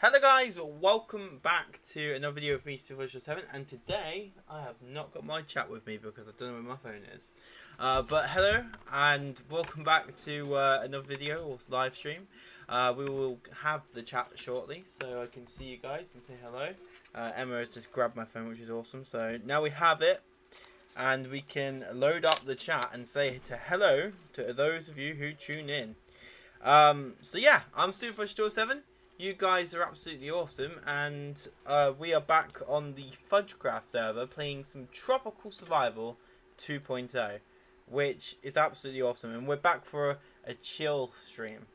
Hello guys, welcome back to another video of me, Tropical SMP, and today I have not got my chat with me because I don't know where my phone is. But hello and welcome back to another video or live stream. We will have the chat shortly so I can see you guys and say hello. Emma has just grabbed my phone, which is awesome. So now we have it and we can load up the chat and say hello to those of you who tune in. So yeah, I'm FudgeCraft. You guys are absolutely awesome, and we are back on the FudgeCraft server playing some Tropical Survival 2.0, which is absolutely awesome. And we're back for a chill stream.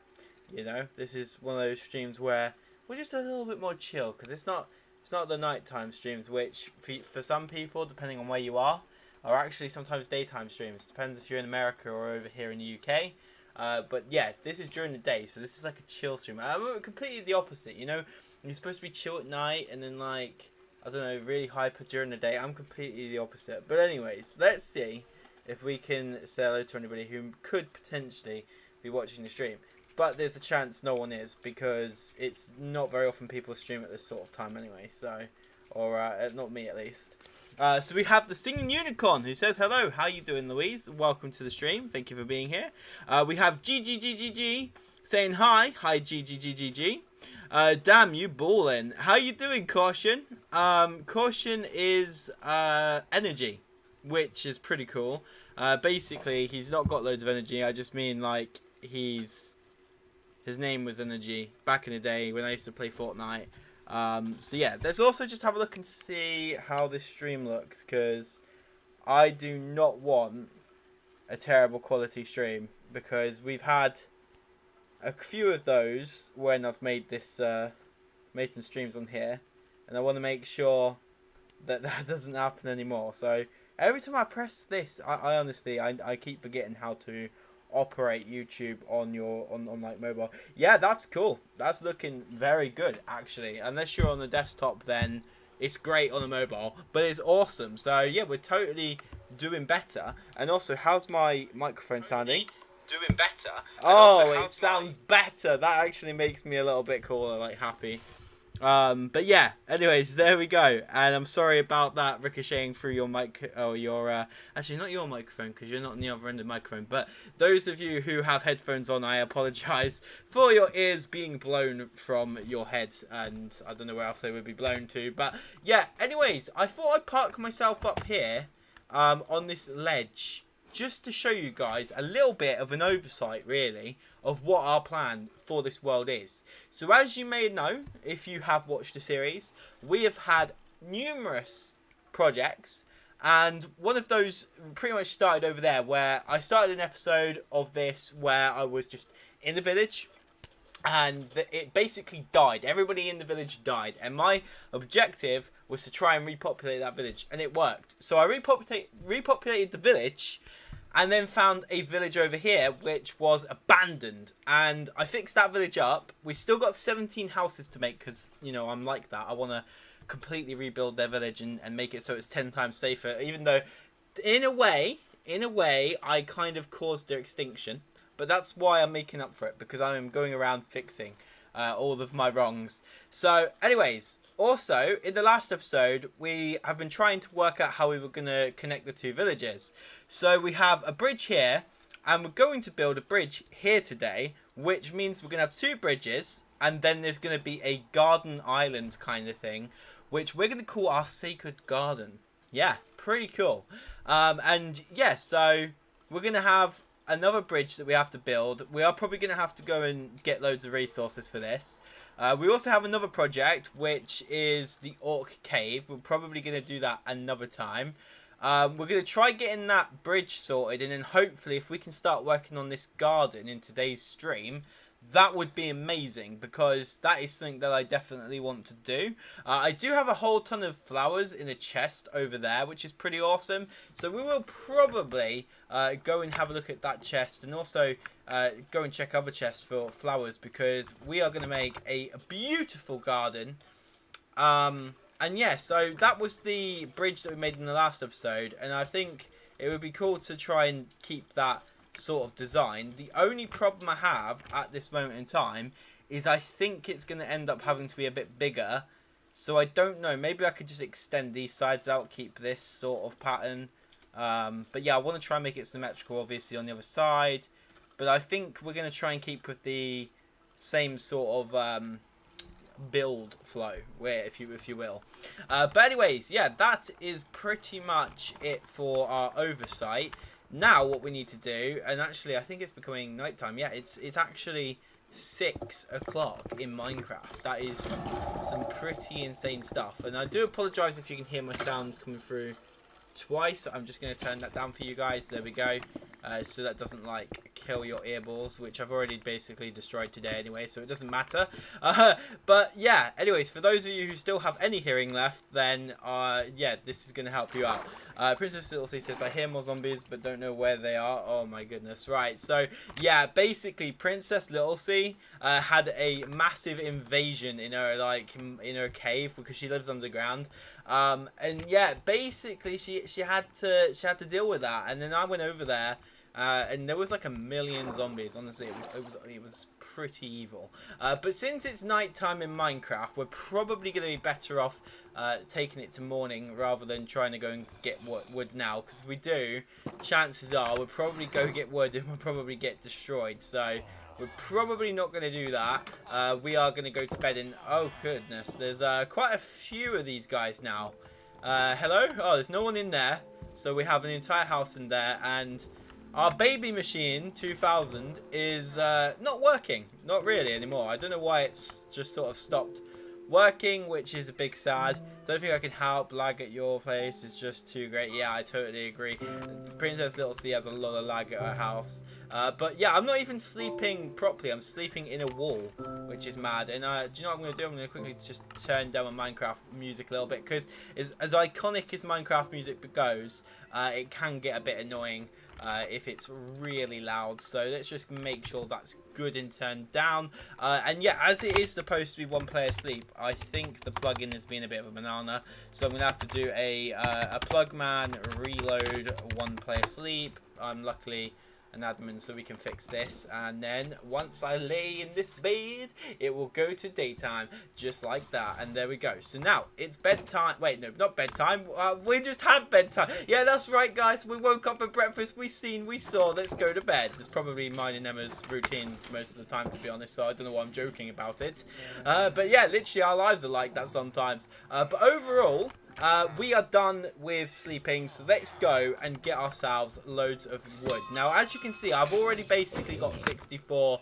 You know, this is one of those streams where we're just a little bit more chill because it's not the nighttime streams, which for some people, depending on where you are actually sometimes daytime streams. Depends if you're in America or over here in the UK. But yeah, this is during the day, so this is like a chill stream. I'm completely the opposite, you know. You're supposed to be chill at night and then like, I don't know, really hyper during the day. I'm completely the opposite. But anyways, let's see if we can say hello to anybody who could potentially be watching the stream. But there's a chance no one is because it's not very often people stream at this sort of time anyway. So, or not me at least. So we have the Singing Unicorn who says hello. How you doing, Louise? Welcome to the stream. Thank you for being here. We have GGGGG saying hi. Hi GGGGG. Damn you ballin'. How you doing, Caution? Caution is energy, which is pretty cool. Basically, he's not got loads of energy. I just mean like his name was Energy back in the day when I used to play Fortnite. So yeah, let's also just have a look and see how this stream looks, because I do not want a terrible quality stream, because we've had a few of those when I've made this made some streams on here, and I want to make sure that that doesn't happen anymore. So every time I press this, I honestly I keep forgetting how to operate YouTube on like mobile. Yeah, that's cool. That's looking very good actually. Unless you're on the desktop, then it's great on the mobile, but it's awesome. So yeah, we're totally doing better. And also, how's my microphone sounding? Doing better. Oh, it sounds better. That actually makes me a little bit cooler, like happy. But yeah, anyways, there we go. And I'm sorry about that ricocheting through your mic, or your, actually not your microphone, because you're not on the other end of the microphone, but those of you who have headphones on, I apologise for your ears being blown from your head, and I don't know where else they would be blown to, but yeah, anyways, I thought I'd park myself up here, on this ledge, just to show you guys a little bit of an oversight, really, of what our plan for this world is. So as you may know, if you have watched the series, we have had numerous projects, and one of those pretty much started over there, where I started an episode of this where I was just in the village, and it basically died. Everybody in the village died, and my objective was to try and repopulate that village, and it worked. So I repopulated the village, and then found a village over here which was abandoned, and I fixed that village up. We still got 17 houses to make, because, you know, I'm like that. I want to completely rebuild their village and make it so it's 10 times safer, even though in a way I kind of caused their extinction, but that's why I'm making up for it, because I am going around fixing all of my wrongs. So anyways, also in the last episode we have been trying to work out how we were going to connect the two villages. So we have a bridge here, and we're going to build a bridge here today, which means we're going to have two bridges, and then there's going to be a garden island kind of thing, which we're going to call our sacred garden. Yeah, pretty cool. And yeah, so we're going to have another bridge that we have to build. We are probably going to have to go and get loads of resources for this. We also have another project, which is the Orc Cave. We're probably going to do that another time. We're going to try getting that bridge sorted, and then hopefully if we can start working on this garden in today's stream, that would be amazing, because that is something that I definitely want to do. I do have a whole ton of flowers in a chest over there, which is pretty awesome. So we will probably go and have a look at that chest, and also go and check other chests for flowers, because we are going to make a beautiful garden. And yeah, so that was the bridge that we made in the last episode, and I think it would be cool to try and keep that sort of design. The only problem I have at this moment in time is I think it's going to end up having to be a bit bigger. So I don't know. Maybe I could just extend these sides out, keep this sort of pattern. But yeah, I want to try and make it symmetrical, obviously, on the other side. But I think we're going to try and keep with the same sort of build flow, where if you will. But anyways, yeah, that is pretty much it for our oversight. Now what we need to do, and actually I think it's becoming nighttime. Yeah, it's actually 6 o'clock in Minecraft. That is some pretty insane stuff. And I do apologize if you can hear my sounds coming through twice. I'm just going to turn that down for you guys. There we go. So that doesn't like kill your earballs, which I've already basically destroyed today anyway, so it doesn't matter. But yeah, anyways, for those of you who still have any hearing left, then yeah, this is going to help you out. Princess Littlesea says, I hear more zombies but don't know where they are. Oh my goodness. Right, so yeah, basically Princess Littlesea had a massive invasion in her in her cave because she lives underground. And yeah, basically she had to deal with that, and then I went over there. And there was like a million zombies. Honestly, it was pretty evil. But since it's nighttime in Minecraft, we're probably going to be better off taking it to morning rather than trying to go and get wood now. Because if we do, chances are we'll probably go get wood and we'll probably get destroyed. So we're probably not going to do that. We are going to go to bed in... Oh, goodness. There's quite a few of these guys now. Hello? Oh, there's no one in there. So we have an entire house in there, and... our baby machine 2000 is not working. Not really anymore. I don't know why it's just sort of stopped working, which is a big sad. Don't think I can help. Lag at your place is just too great. Yeah, I totally agree. Princess Littlesea has a lot of lag at her house. But yeah, I'm not even sleeping properly. I'm sleeping in a wall, which is mad. And do you know what I'm going to do? I'm going to quickly just turn down my Minecraft music a little bit, because as iconic as Minecraft music goes, it can get a bit annoying if it's really loud. So let's just make sure that's good and turned down. And yeah, as it is supposed to be one player sleep, I think the plugin has been a bit of a banana. So I'm gonna have to do a plugman reload one player sleep. I'm luckily an admin, so we can fix this, and then once I lay in this bed, it will go to daytime just like that. And there we go. So now it's bedtime. Wait, no, not bedtime. We just had bedtime. Yeah, that's right, guys. We woke up for breakfast. We saw. Let's go to bed. It's probably mine and Emma's routines most of the time, to be honest, so I don't know why I'm joking about it. But yeah, literally our lives are like that sometimes. But overall, we are done with sleeping, so let's go and get ourselves loads of wood. Now, as you can see, I've already basically got 64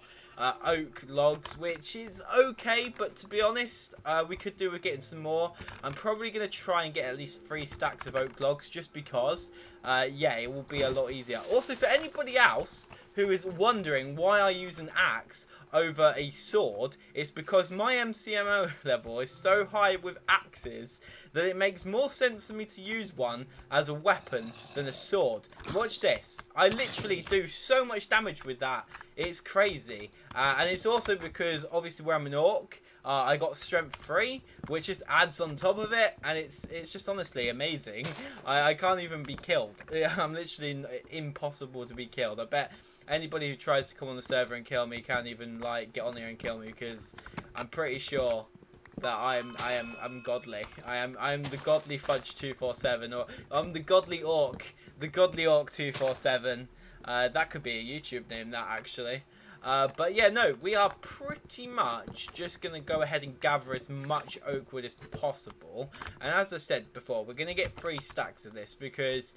oak logs, which is okay, but to be honest, we could do with getting some more. I'm probably going to try and get at least 3 stacks of oak logs, just because, yeah, it will be a lot easier. Also, for anybody else who is wondering why I use an axe over a sword, it's because my MCMO level is so high with axes that it makes more sense for me to use one as a weapon than a sword. Watch this. I literally do so much damage with that. It's crazy. And it's also because, obviously, where I'm an orc, I got strength 3, which just adds on top of it, and it's just honestly amazing. I can't even be killed. I'm literally impossible to be killed. I bet anybody who tries to come on the server and kill me can't even like get on here and kill me, because I'm pretty sure that I'm godly. I am the godly Fudge 247, or I'm the godly orc 247. That could be a YouTube name, that actually. But yeah, no, we are pretty much just going to go ahead and gather as much oak wood as possible. And as I said before, we're going to get 3 stacks of this, because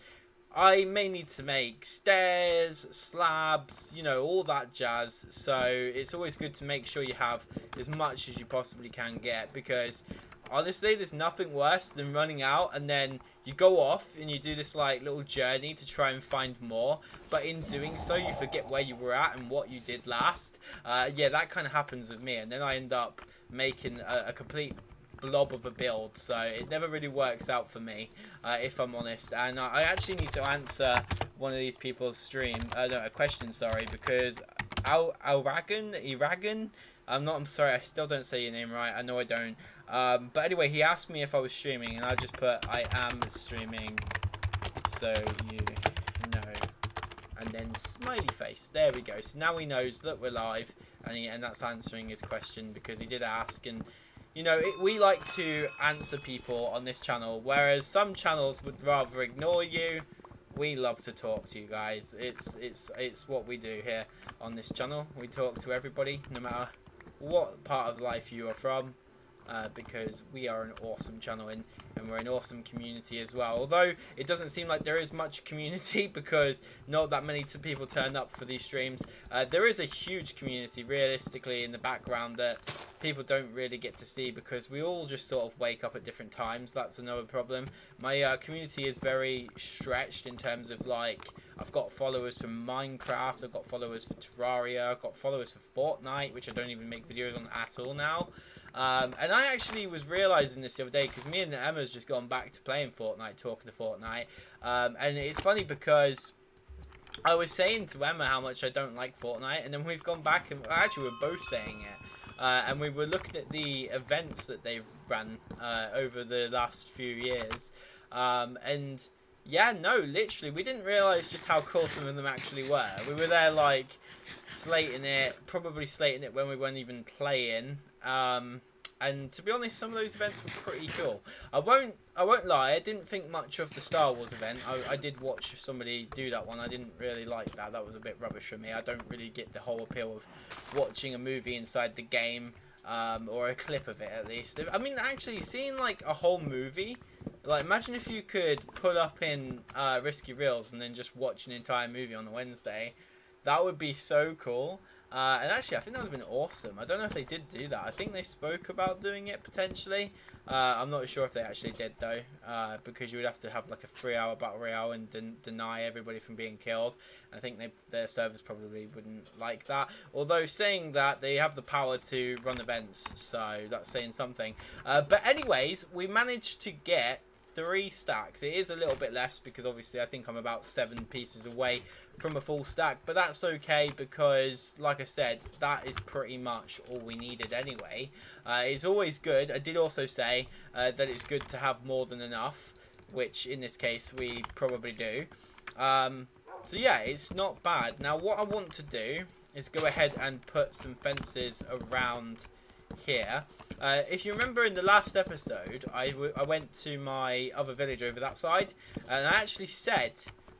I may need to make stairs, slabs, you know, all that jazz. So it's always good to make sure you have as much as you possibly can get, because honestly, there's nothing worse than running out and then you go off and you do this like little journey to try and find more, but in doing so you forget where you were at and what you did last. Yeah, that kind of happens with me, and then I end up making a complete blob of a build, so it never really works out for me, if I'm honest. And I actually need to answer one of these people's stream, no, a question, sorry, because Iragan, I'm sorry, I still don't say your name right, I know I don't. But anyway, he asked me if I was streaming, and I just put I am streaming, so you know. and then smiley face. There we go. So now he knows that we're live, and that's answering his question, because he did ask. And you know, we like to answer people on this channel, whereas some channels would rather ignore you. We love to talk to you guys. It's what we do here on this channel. We talk to everybody, no matter what part of life you are from, because we are an awesome channel, and we're an awesome community as well. Although it doesn't seem like there is much community, because not that many people turn up for these streams. There is a huge community realistically in the background that people don't really get to see, because we all just sort of wake up at different times. That's another problem. My community is very stretched in terms of, like, I've got followers from Minecraft, I've got followers for Terraria, I've got followers for Fortnite, which I don't even make videos on at all now. And I actually was realising this the other day, because me and Emma's just gone back to playing Fortnite, talking to Fortnite. And it's funny because I was saying to Emma how much I don't like Fortnite, and then we've gone back, and actually we're both saying it. And we were looking at the events that they've run over the last few years. And yeah, no, literally, we didn't realise just how cool some of them actually were. We were there, like, slating it, probably slating it when we weren't even playing. And to be honest, some of those events were pretty cool. I won't lie, I didn't think much of the Star Wars event. I did watch somebody do that one. I didn't really like that. That was a bit rubbish for me. I don't really get the whole appeal of watching a movie inside the game, or a clip of it at least. I mean, actually, seeing like a whole movie, like imagine if you could put up in Risky Reels and then just watch an entire movie on a Wednesday. That would be so cool. And actually, I think that would have been awesome. I don't know if they did do that. I think they spoke about doing it potentially. I'm not sure if they actually did though, because you would have to have like a 3-hour battle royale and deny everybody from being killed. I think their servers probably wouldn't like that. Although saying that, they have the power to run events, so that's saying something. But anyways, we managed to get 3 stacks. It is a little bit less because obviously I think I'm about 7 pieces away from a full stack, but that's okay because, like I said, that is pretty much all we needed anyway. It's always good. I did also say that it's good to have more than enough, which in this case we probably do. So yeah, it's not bad. Now what I want to do is go ahead and put some fences around here. If you remember in the last episode, I went to my other village over that side, and I actually said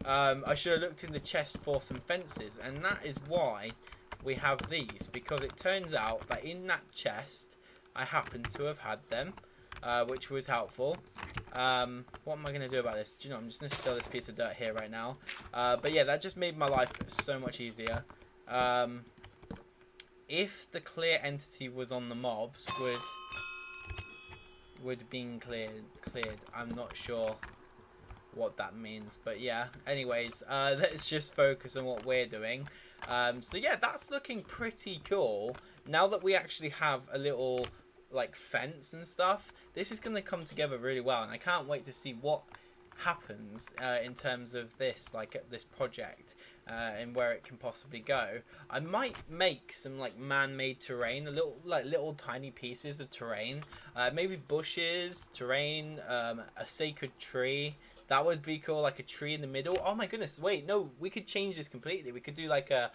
I should have looked in the chest for some fences, and that is why we have these, because it turns out that in that chest I happen to have had them, which was helpful. What am I going to do about this? Do you know, I'm just going to steal this piece of dirt here right now. But yeah, that just made my life so much easier. If the clear entity was on the mobs, would being cleared. I'm not sure what that means, but yeah. Anyways, let's just focus on what we're doing. So yeah, that's looking pretty cool. Now that we actually have a little like fence and stuff, this is going to come together really well, and I can't wait to see what happens in terms of this, like this project, and where it can possibly go. I might make some like man-made terrain, little tiny pieces of terrain, maybe bushes, terrain, a sacred tree. That would be cool, like a tree in the middle. Oh my goodness, wait, no, we could change this completely. We could do like a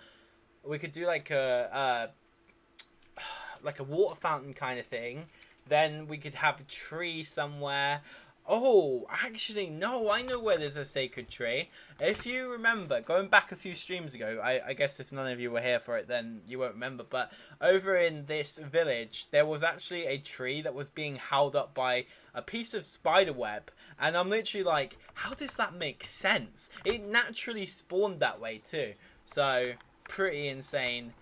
water fountain kind of thing. Then we could have a tree somewhere. Oh, actually, no, I know where there's a sacred tree. If you remember, going back a few streams ago, I guess if none of you were here for it, then you won't remember, but over in this village, there was actually a tree that was being held up by a piece of spider web, and I'm literally like, how does that make sense? It naturally spawned that way too, so pretty insane.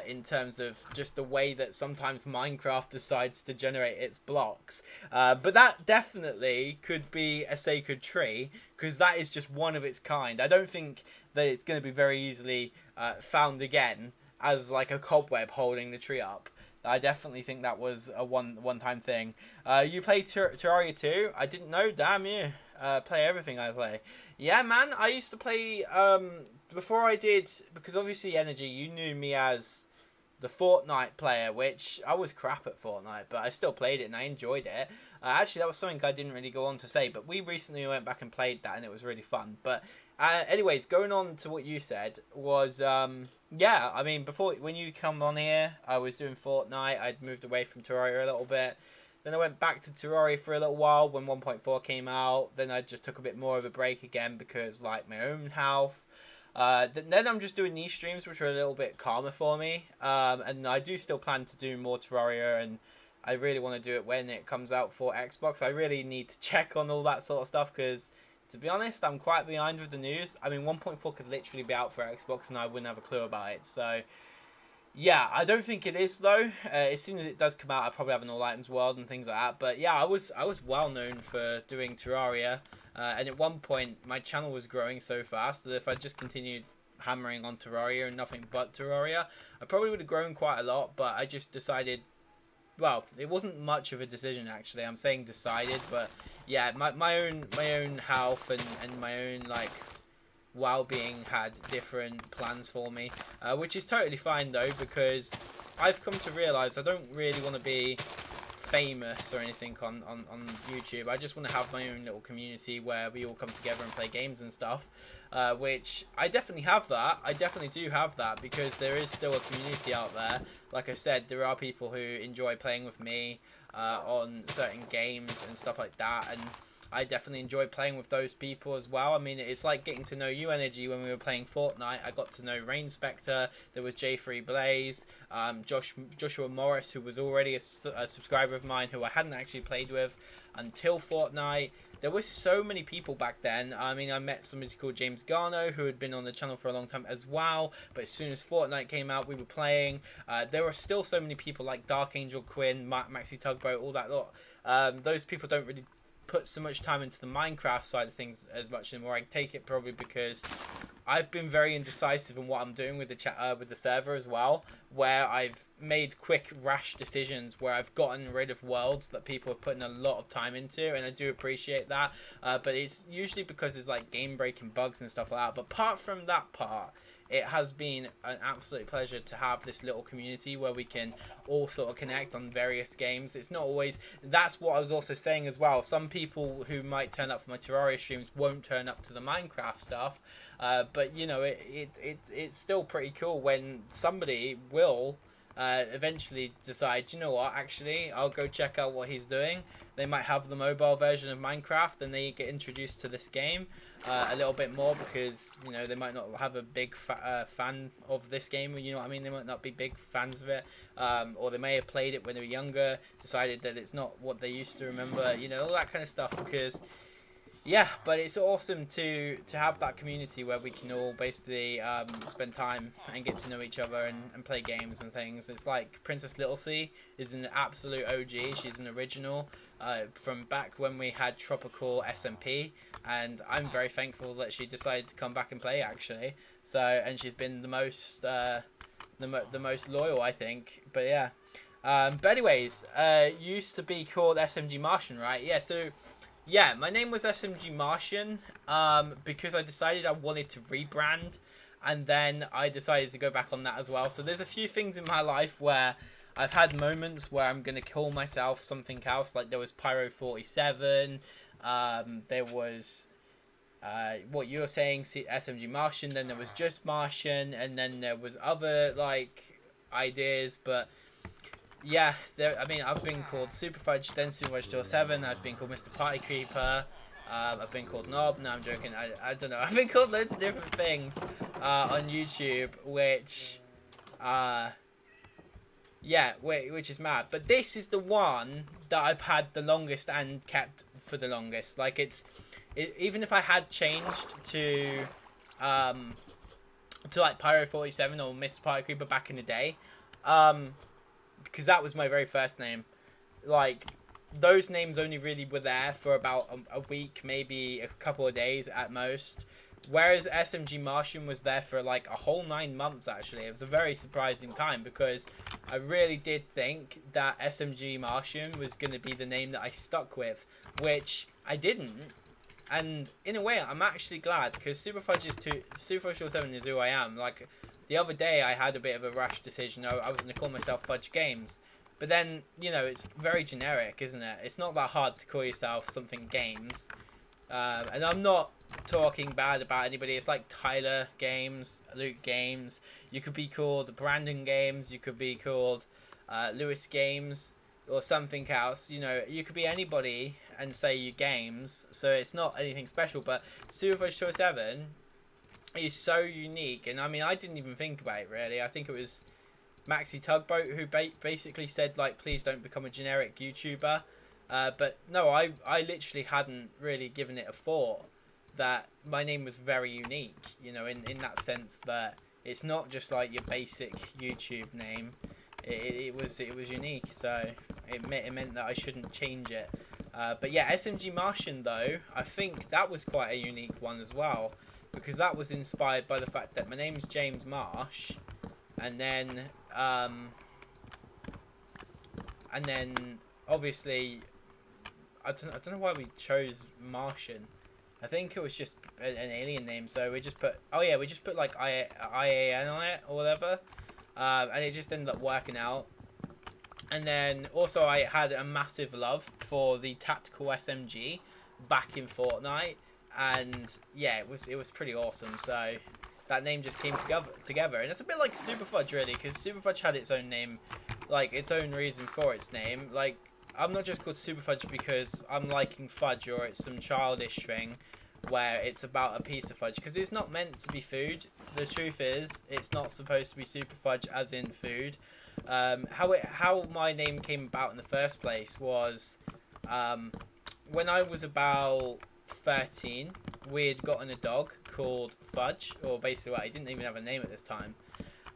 In terms of just the way that sometimes Minecraft decides to generate its blocks. But that definitely could be a sacred tree, because that is just one of its kind. I don't think that it's going to be very easily found again as like a cobweb holding the tree up. I definitely think that was a one-time thing. You play Terraria 2? I didn't know, damn you. Play everything I play. Yeah, man, I used to play... before I did, because obviously Energy, you knew me as the Fortnite player, which I was crap at Fortnite, but I still played it and I enjoyed it. Actually, that was something I didn't really go on to say, but we recently went back and played that and it was really fun. But anyways, going on to what you said was, yeah, I mean, before, when you come on here, I was doing Fortnite. I'd moved away from Terraria a little bit. Then I went back to Terraria for a little while when 1.4 came out. Then I just took a bit more of a break again because, like, my own health. Then I'm just doing these streams, which are a little bit calmer for me. And I do still plan to do more Terraria, and I really want to do it when it comes out for Xbox. I really need to check on all that sort of stuff because, to be honest, I'm quite behind with the news. I mean, 1.4 could literally be out for Xbox and I wouldn't have a clue about it. So, yeah, I don't think it is, though. As soon as it does come out, I'll probably have an all items world and things like that. But, yeah, I was well known for doing Terraria. And at one point, my channel was growing so fast that if I just continued hammering on Terraria and nothing but Terraria, I probably would have grown quite a lot. But I just decided, well, it wasn't much of a decision, actually. I'm saying decided, but yeah, my own health and my own, like, well-being had different plans for me, which is totally fine, though, because I've come to realise I don't really want to be famous or anything on YouTube. I just want to have my own little community where we all come together and play games and stuff, which I definitely have that. I definitely do have that because there is still a community out there. Like I said, there are people who enjoy playing with me on certain games and stuff like that, and I definitely enjoy playing with those people as well. I mean, it's like getting to know you, Energy, when we were playing Fortnite. I got to know Rain Spectre, there was J3 Blaze, Joshua Morris, who was already a subscriber of mine, who I hadn't actually played with until Fortnite. There were so many people back then. I mean, I met somebody called James Garno, who had been on the channel for a long time as well. But as soon as Fortnite came out, we were playing. There were still so many people like Dark Angel Quinn, Maxi Tugboat, all that lot. Those people don't really put so much time into the Minecraft side of things as much anymore. I take it probably because I've been very indecisive in what I'm doing with the server as well, where I've made quick, rash decisions where I've gotten rid of worlds that people have put in a lot of time into, and I do appreciate that. But it's usually because there's like game-breaking bugs and stuff like that. But apart from that part, it has been an absolute pleasure to have this little community where we can all sort of connect on various games. It's not always... That's what I was also saying as well. Some people who might turn up for my Terraria streams won't turn up to the Minecraft stuff. But, you know, it's still pretty cool when somebody will eventually decide, you know what, actually, I'll go check out what he's doing. They might have the mobile version of Minecraft and they get introduced to this game a little bit more because, you know, they might not have a big fan of this game, you know what I mean? They might not be big fans of it, or they may have played it when they were younger, decided that it's not what they used to remember, you know, all that kind of stuff. Because, yeah, but it's awesome to have that community where we can all basically spend time and get to know each other and play games and things. It's like Princess Little C is an absolute OG. She's an original from back when we had Tropical SMP, and I'm very thankful that she decided to come back and play, actually. So, and she's been the most loyal, I think. But yeah, but anyways, used to be called SMG Martian, right? Yeah, so yeah, my name was SMG Martian because I decided I wanted to rebrand, and then I decided to go back on that as well. So there's a few things in my life where I've had moments where I'm going to call myself something else. Like there was Pyro 47, there was what you were saying, SMG Martian, then there was just Martian, and then there was other like ideas. But yeah, I mean, I've been called Super Fudge, then Super Fudge 207, I've been called Mr. Party Creeper, I've been called Knob. No, I'm joking, I don't know. I've been called loads of different things on YouTube, which yeah, which is mad. But this is the one that I've had the longest and kept for the longest. Like even if I had changed to like Pyro 47 or Mr. Party Creeper back in the day, because that was my very first name, like those names only really were there for about a week, maybe a couple of days at most. Whereas SMG Martian was there for like a whole 9 months, actually. It was a very surprising time because I really did think that SMG Martian was going to be the name that I stuck with, which I didn't. And in a way, I'm actually glad because Super Fudge 7 is who I am. Like, the other day I had a bit of a rash decision. I was going to call myself Fudge Games. But then, you know, it's very generic, isn't it? It's not that hard to call yourself something Games. And I'm not talking bad about anybody. It's like Tyler Games, Luke Games. You could be called Brandon Games. You could be called Lewis Games or something else. You know, you could be anybody and say you Games. So it's not anything special. But SuperFudge207 is so unique. And I mean, I didn't even think about it really. I think it was Maxi Tugboat who basically said, like, please don't become a generic YouTuber. But no, I literally hadn't really given it a thought that my name was very unique, you know, in that sense that it's not just like your basic YouTube name. It was unique, so it meant that I shouldn't change it. But yeah, SMG Martian though, I think that was quite a unique one as well, because that was inspired by the fact that my name's James Marsh, and then obviously I don't know why we chose Martian. I think it was just an alien name, so we just put like IAN on it or whatever, and it just ended up working out. And then also I had a massive love for the tactical SMG back in Fortnite, and yeah, it was pretty awesome. So that name just came together, and it's a bit like SuperFudge really, because SuperFudge had its own name, like its own reason for its name. Like, I'm not just called SuperFudge because I'm liking fudge or it's some childish thing where it's about a piece of fudge, because it's not meant to be food. The truth is, it's not supposed to be SuperFudge as in food. How my name came about in the first place was when I was about 13, we had gotten a dog called Fudge, or basically, well, he didn't even have a name at this time.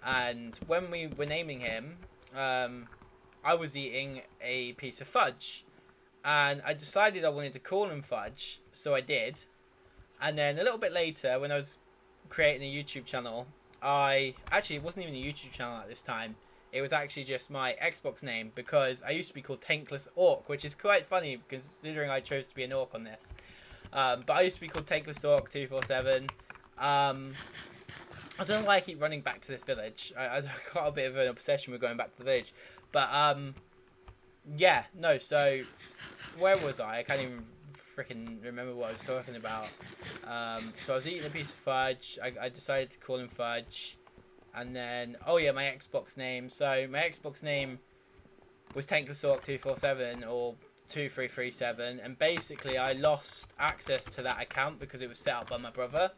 And when we were naming him, I was eating a piece of fudge, and I decided I wanted to call him Fudge, so I did. And then a little bit later, when I was creating a YouTube channel, it wasn't even a YouTube channel at this time. It was actually just my Xbox name, because I used to be called Tankless Orc, which is quite funny considering I chose to be an orc on this. But I used to be called Tankless Orc 247. I don't know why I keep running back to this village. I got a bit of an obsession with going back to the village. But, yeah, no, so, where was I? I can't even freaking remember what I was talking about. So I was eating a piece of fudge. I decided to call him Fudge. And then, oh yeah, my Xbox name. So, my Xbox name was Tanklessork247 or 2337. And basically, I lost access to that account because it was set up by my brother.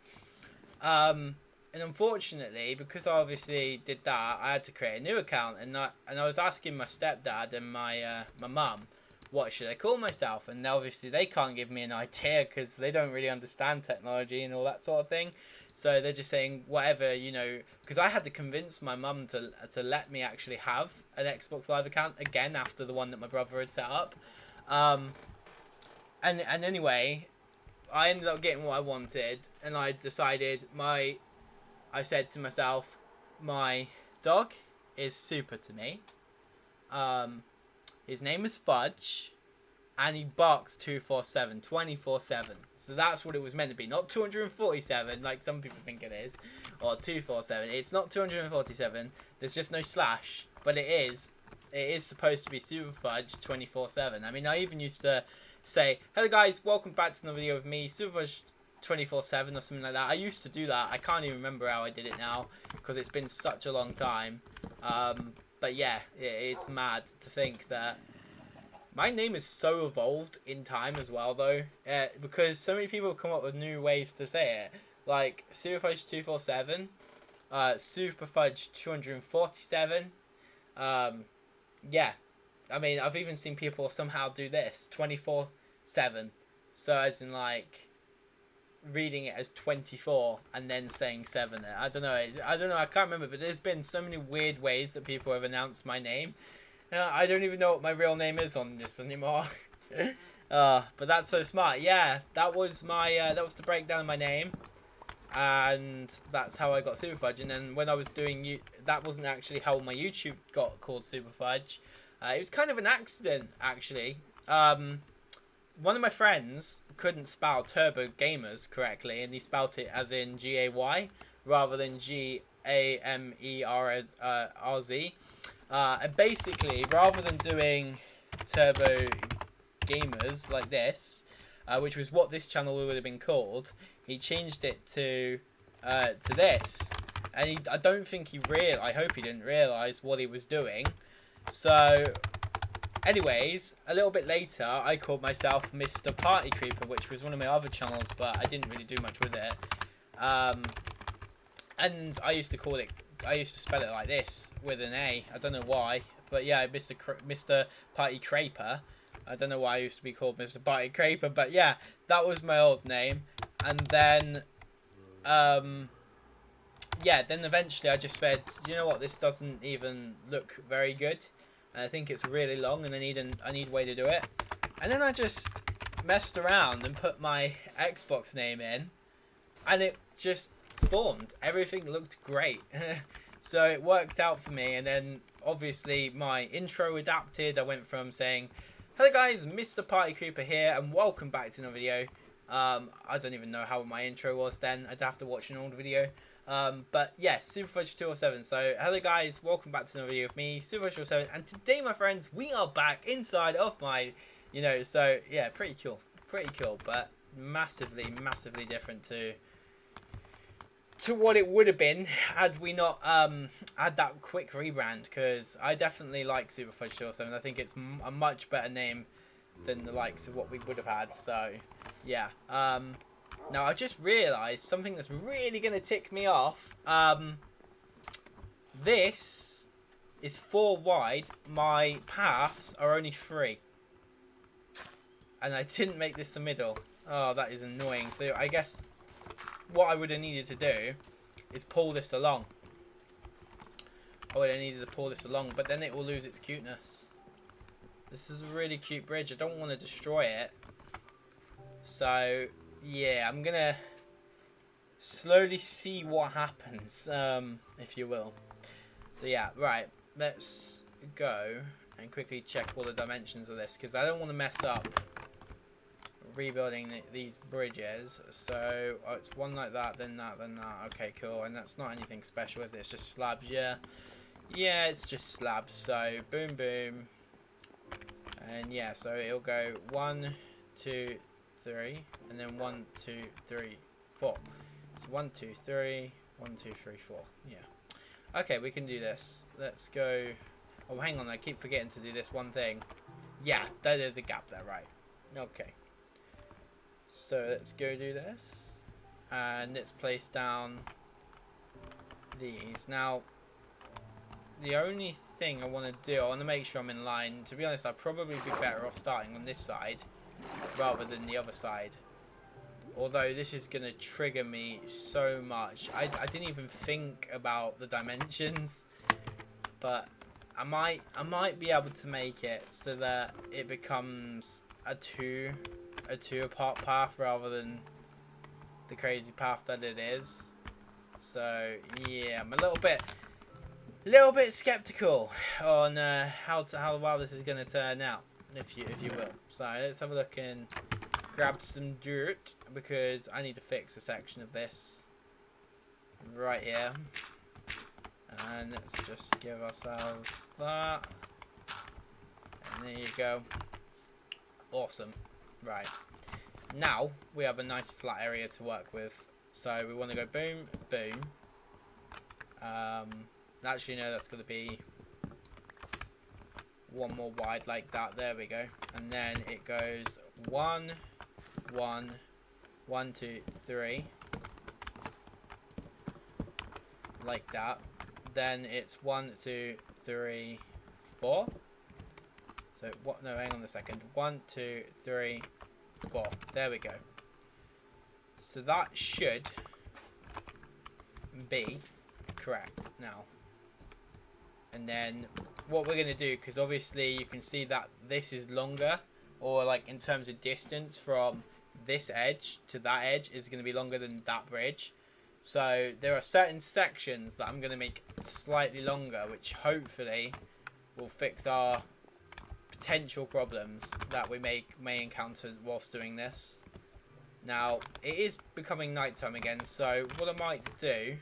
And unfortunately, because I obviously did that, I had to create a new account, and I was asking my stepdad and my mum, what should I call myself? And obviously they can't give me an idea because they don't really understand technology and all that sort of thing. So they're just saying whatever, you know, because I had to convince my mum to let me actually have an Xbox Live account again after the one that my brother had set up. And anyway, I ended up getting what I wanted, and I decided I said to myself, my dog is super to me. His name is Fudge, and he barks 247, 24/7. So that's what it was meant to be, not 247 like some people think it is, or 247. It's not 247. There's just no slash, but it is supposed to be SuperFudge 24/7. I mean, I even used to say, hello guys, welcome back to another video of me, SuperFudge 24/7 or something like that. I used to do that. I can't even remember how I did it now because it's been such a long time. But yeah, it's mad to think that my name is so evolved in time as well, though, because so many people come up with new ways to say it, like SuperFudge 247, SuperFudge 247. Yeah, I mean, I've even seen people somehow do this 24/7. So as in like reading it as 24 and then saying 7. I don't know. I can't remember. But there's been so many weird ways that people have announced my name. I don't even know what my real name is on this anymore. But that's so smart. Yeah, that was my that was the breakdown of my name, and that's how I got SuperFudge. And then when I was doing that wasn't actually how my YouTube got called SuperFudge. It was kind of an accident, actually. One of my friends couldn't spell Turbo Gamers correctly, and he spelt it as in G-A-Y rather than G-A-M-E-R-S. AMERZ. And basically, rather than doing Turbo Gamers like this, which was what this channel would have been called, he changed it to this. And I don't think I hope he didn't realise what he was doing. So, anyways, a little bit later, I called myself Mr. Party Creeper, which was one of my other channels, but I didn't really do much with it. And I used to spell it like this, with an A. I don't know why, but yeah, Mr. Party Creeper. I don't know why I used to be called Mr. Party Creeper, but yeah, that was my old name. And then, yeah, then eventually I just said, you know what, this doesn't even look very good. And I think it's really long, and I need a way to do it. And then I just messed around and put my Xbox name in, and it just formed. Everything looked great. So it worked out for me. And then obviously my intro adapted. I went from saying, hello guys, Mr. Party Creeper here, and welcome back to another video. I don't even know how my intro was then. I'd have to watch an old video. But yeah, SuperFudge207. So hello guys, welcome back to another video with me, SuperFudge207. And today, my friends, we are back inside of my, so yeah, pretty cool, but massively different to what it would have been had we not had that quick rebrand, because I definitely like SuperFudge207. I think it's a much better name than the likes of what we would have had. So yeah, now I just realised something that's really going to tick me off. This is 4 wide. My paths are only 3, and I didn't make this the middle. Oh, that is annoying. So I guess what I would have needed to do is pull this along. I would have needed to pull this along, but then it will lose its cuteness. This is a really cute bridge. I don't want to destroy it. So yeah, I'm gonna slowly see what happens, if you will. So yeah, right, let's go and quickly check all the dimensions of this, because I don't want to mess up rebuilding these bridges. So it's one like that, then that. Okay, cool. And that's not anything special, is it? It's just slabs. Yeah, it's just slabs. So boom, and yeah, so it'll go 1, 2, 3, and then 1, 2, 3, 4. So 1, 2, 3, 1, 2, 3, 4. Yeah. Okay, we can do this. Let's go. Oh, hang on, I keep forgetting to do this one thing. Yeah, there's a gap there, right? Okay. So let's go do this, and let's place down these. Now, the only thing I want to do, I want to make sure I'm in line. To be honest, I'd probably be better off starting on this side rather than the other side. Although this is going to trigger me so much. I didn't even think about the dimensions, but I might be able to make it so that it becomes a two apart path rather than the crazy path that it is. So yeah, I'm a little bit skeptical on how well this is going to turn out, if you will. So let's have a look and grab some dirt, because I need to fix a section of this right here. And let's just give ourselves that, and there you go. Awesome. Right, now we have a nice flat area to work with. So we want to go boom, boom. Actually, no, that's going to be one more wide like that. There we go. And then it goes 1, 1, 1, 2, 3, like that. Then it's 1, 2, 3, 4. So what? No, hang on a second. 1, 2, 3, 4. There we go. So that should be correct now. And then what we're going to do, because obviously you can see that this is longer, or like in terms of distance from this edge to that edge is going to be longer than that bridge. So there are certain sections that I'm going to make slightly longer, which hopefully will fix our potential problems that we may encounter whilst doing this. Now, it is becoming nighttime again, so what I might do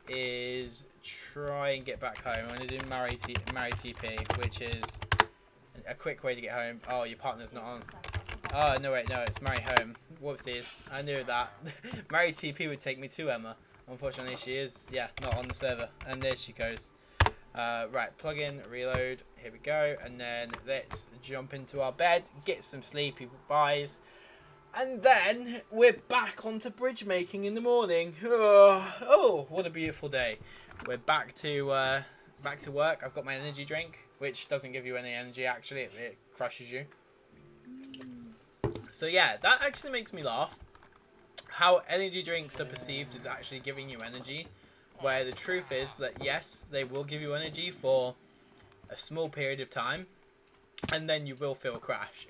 is try and get back home. I'm going to do marry TP, which is a quick way to get home. Oh, your partner's not on. Oh, no, wait, no, it's marry home. Whoopsies. I knew that. Marry TP would take me to Emma. Unfortunately, she is, yeah, not on the server. And there she goes. Right, plug in, reload. Here we go. And then let's jump into our bed, get some sleepy buys. And then we're back onto bridge making in the morning. Oh, what a beautiful day. We're back to work. I've got my energy drink, which doesn't give you any energy, actually. It crushes you. So yeah, that actually makes me laugh. How energy drinks are perceived as actually giving you energy, where the truth is that yes, they will give you energy for a small period of time, and then you will feel a crash.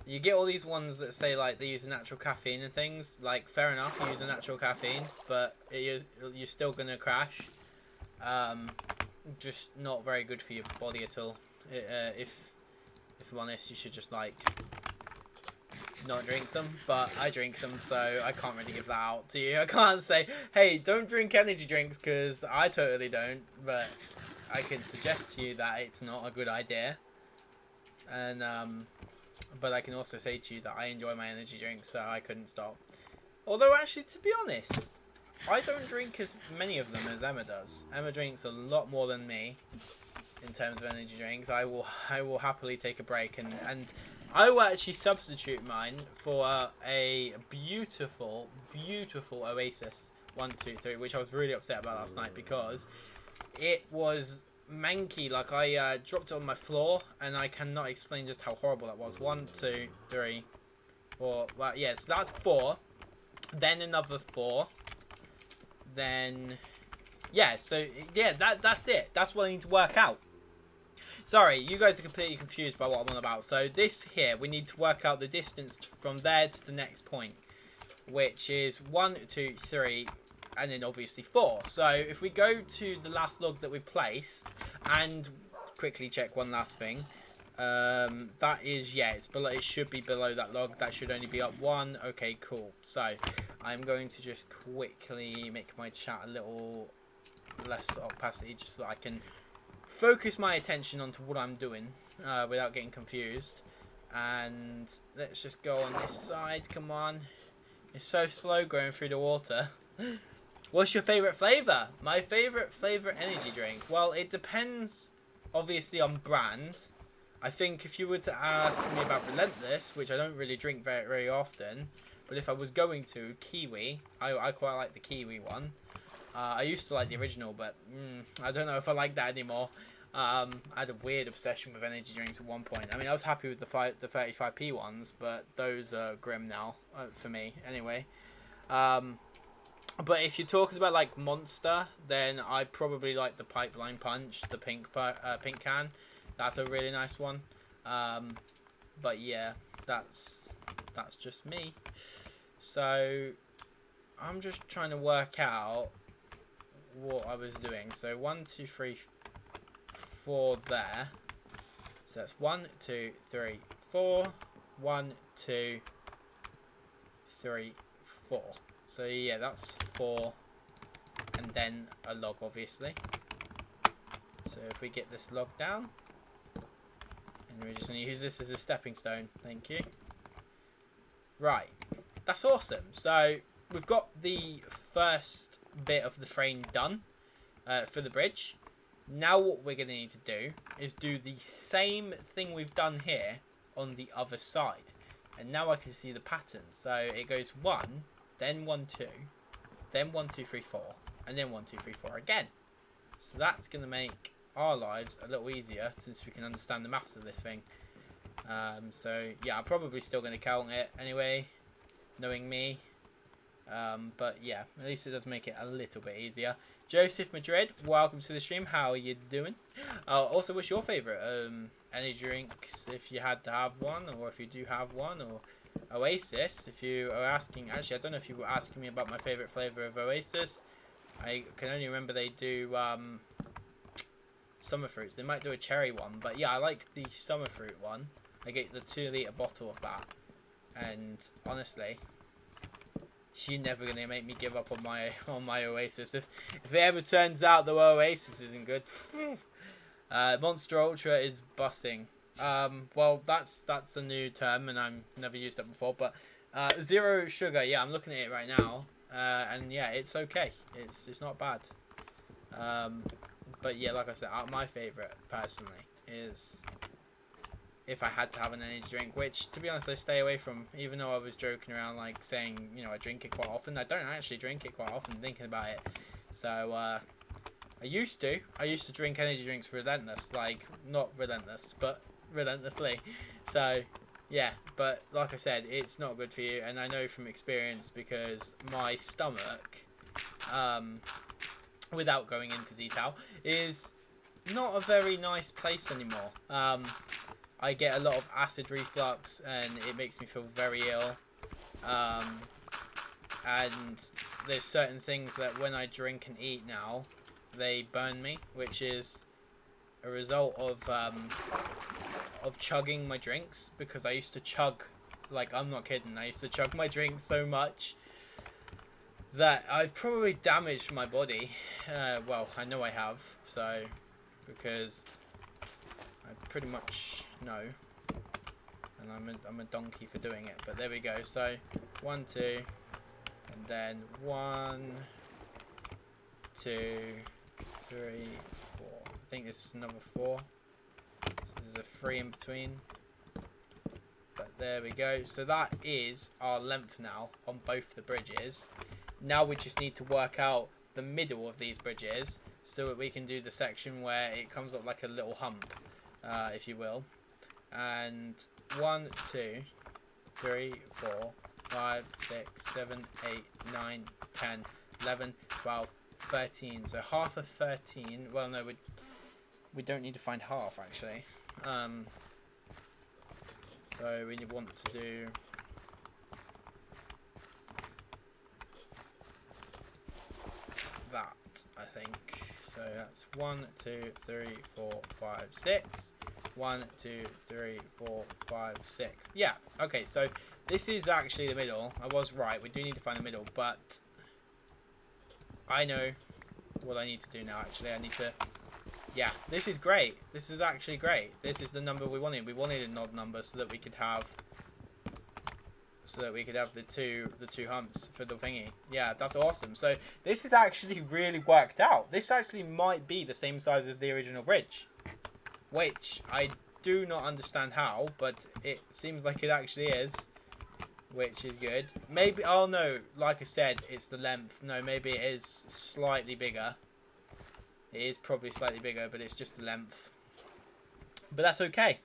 You get all these ones that say like they use a natural caffeine and things. Like, fair enough, you use a natural caffeine, but you're still gonna crash. Just not very good for your body at all. If I'm honest, you should just like not drink them, but I drink them, so I can't really give that out to you. I can't say, hey, don't drink energy drinks, because I totally don't, but I can suggest to you that it's not a good idea. And but I can also say to you that I enjoy my energy drinks, so I couldn't stop. Although actually, to be honest, I don't drink as many of them as Emma does. Emma drinks a lot more than me in terms of energy drinks. I will happily take a break, and I will actually substitute mine for a beautiful Oasis 123, which I was really upset about last night because it was manky. Like, I dropped it on my floor, and I cannot explain just how horrible that was. 1, 2, 3, 4. Well, yeah, so that's 4. Then another 4. Then, yeah, so, yeah, that's it. That's what I need to work out. Sorry, you guys are completely confused by what I'm on about. So this here, we need to work out the distance from there to the next point, which is 1, 2, 3, and then obviously 4. So if we go to the last log that we placed and quickly check one last thing, that is, yeah, it's below. It should be below that log. That should only be up 1. Okay, cool. So I'm going to just quickly make my chat a little less opacity, just so that I can focus my attention onto what I'm doing without getting confused. And let's just go on this side. Come on. It's so slow going through the water. What's your favourite flavour? My favourite flavour energy drink? Well, it depends obviously on brand. I think if you were to ask me about Relentless, which I don't really drink very, very often, but if I was going to, Kiwi, I quite like the Kiwi one. I used to like the original, but I don't know if I like that anymore. I had a weird obsession with energy drinks at one point. I mean, I was happy with the 35p ones, but those are grim now, for me, anyway. But if you're talking about, like, Monster, then I probably like the Pipeline Punch, the pink can. That's a really nice one. But, yeah, that's just me. So, I'm just trying to work out what I was doing. So 1, 2, 3, 4 there. So that's 1, 2, 3, 4. 1, 2, 3, 4. So yeah, that's 4, and then a log, obviously. So if we get this log down, and we're just going to use this as a stepping stone. Thank you. Right, that's awesome. So we've got the first bit of the frame done for the bridge. Now what we're going to need to do is do the same thing we've done here on the other side. And now I can see the pattern. So it goes 1, then 1, 2, then 1, 2, 3, 4, and then 1, 2, 3, 4 again. So that's going to make our lives a little easier since we can understand the maths of this thing. So yeah, I'm probably still going to count it anyway, knowing me. But yeah, at least it does make it a little bit easier. Joseph Madrid, welcome to the stream. How are you doing? Also, what's your favourite energy drinks, if you had to have one, or if you do have one, or Oasis, if you are asking. Actually, I don't know if you were asking me about my favourite flavour of Oasis. I can only remember they do summer fruits. They might do a cherry one, but yeah, I like the summer fruit one. I get the 2-litre bottle of that, and honestly, You're never gonna make me give up on my Oasis. If it ever turns out the Oasis isn't good, Monster Ultra is busting. Well, that's a new term, and I've never used it before. But zero sugar, yeah, I'm looking at it right now, and yeah, it's okay. It's not bad. But yeah, like I said, my favorite personally is if I had to have an energy drink, which to be honest I stay away from, even though I was joking around like saying, you know, I drink it quite often. I don't actually drink it quite often, thinking about it. So I used to drink energy drinks like not relentless, but relentlessly. So yeah, but like I said, it's not good for you, and I know from experience because my stomach, without going into detail, is not a very nice place anymore. I get a lot of acid reflux and it makes me feel very ill. And there's certain things that when I drink and eat now, they burn me, which is a result of chugging my drinks, because I used to chug, like, I'm not kidding, I used to chug my drinks so much that I've probably damaged my body. Well, I know I have, so, because I pretty much know, and I'm a donkey for doing it, but there we go. So 1, 2, and then 1, 2, 3, 4. I think this is another 4, so there's a 3 in between, but there we go. So that is our length now on both the bridges. Now we just need to work out the middle of these bridges so that we can do the section where it comes up like a little hump, if you will. And 1, 2, 3, 4, 5, 6, 7, 8, 9, 10, 11, 12, 13. So half of 13. Well, no, we don't need to find half actually. So we want to do that, I think. So that's 1, 2, 3, 4, 5, 6. 1, 2, 3, 4, 5, 6. Yeah, okay, so this is actually the middle. I was right, we do need to find the middle, but I know what I need to do now, actually. I need to, yeah, this is great. This is actually great. This is the number we wanted. We wanted an odd number so that we could have the two humps for the thingy. Yeah, that's awesome. So this is actually really worked out. This actually might be the same size as the original bridge, which I do not understand how, but it seems like it actually is, which is good. Maybe, oh no, like I said, it's the length. No, maybe it is slightly bigger. It is probably slightly bigger, but it's just the length. But that's okay.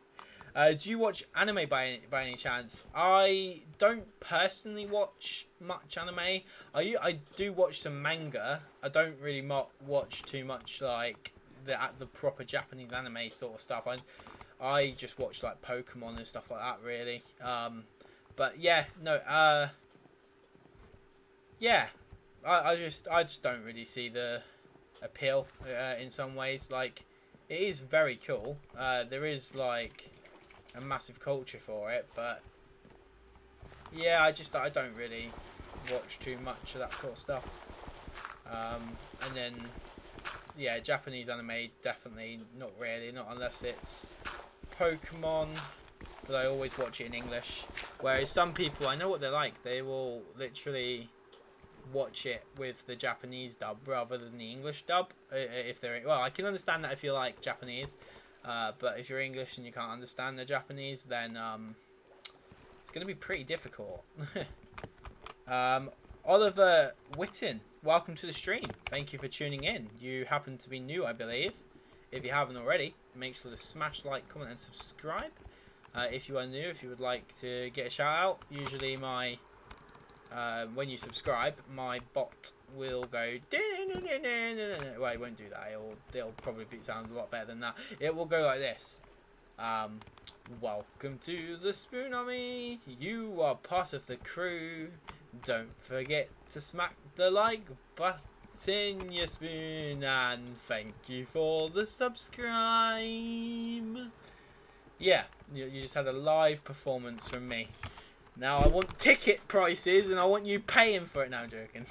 Do you watch anime by any chance? I don't personally watch much anime. I do watch some manga. I don't really watch too much like the proper Japanese anime sort of stuff. I just watch like Pokemon and stuff like that, really. But yeah, no. Yeah, I just don't really see the appeal in some ways. Like, it is very cool. There is like a massive culture for it, but yeah, I don't really watch too much of that sort of stuff. And then yeah, Japanese anime, definitely not really, not unless it's Pokemon, but I always watch it in English. Whereas some people, I know what they're like, they will literally watch it with the Japanese dub rather than the English dub. If they're, well, I can understand that if you like Japanese, but if you're English and you can't understand the Japanese, then it's going to be pretty difficult. Oliver Witten, welcome to the stream. Thank you for tuning in. You happen to be new, I believe. If you haven't already, make sure to smash like, comment, and subscribe. If you are new, if you would like to get a shout out, usually my when you subscribe, my bot will go. Well, it won't do that. It'll probably sound a lot better than that. It will go like this. Welcome to the Spoon Army. You are part of the crew. Don't forget to smack the like button, you spoon, and thank you for the subscribe. Yeah, you just had a live performance from me. Now I want ticket prices and I want you paying for it. Now I'm joking.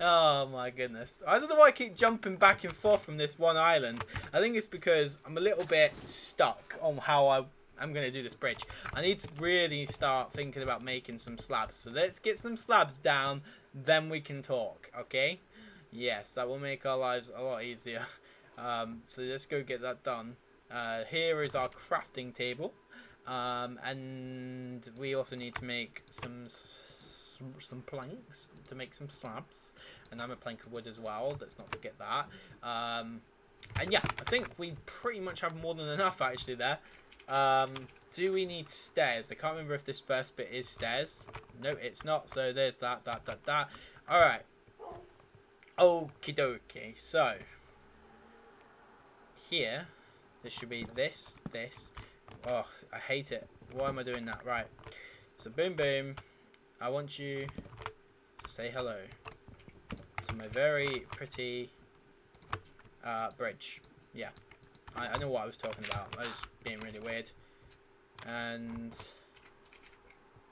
Oh my goodness. I don't know why I keep jumping back and forth from this one island. I think it's because I'm a little bit stuck on how I'm going to do this bridge. I need to really start thinking about making some slabs. So let's get some slabs down, then we can talk, okay? Yes, that will make our lives a lot easier. So let's go get that done. Here is our crafting table. And we also need to make some planks to make some slabs, and I'm a plank of wood as well, let's not forget that. And yeah, I think we pretty much have more than enough actually there. Do we need stairs? I can't remember if this first bit is stairs. No, it's not, so there's that. Alright, okie dokie. So here, there should be this. Oh, I hate it. Why am I doing that? Right, so boom boom, I want you to say hello to my very pretty bridge. Yeah, I know what I was talking about. I was being really weird. And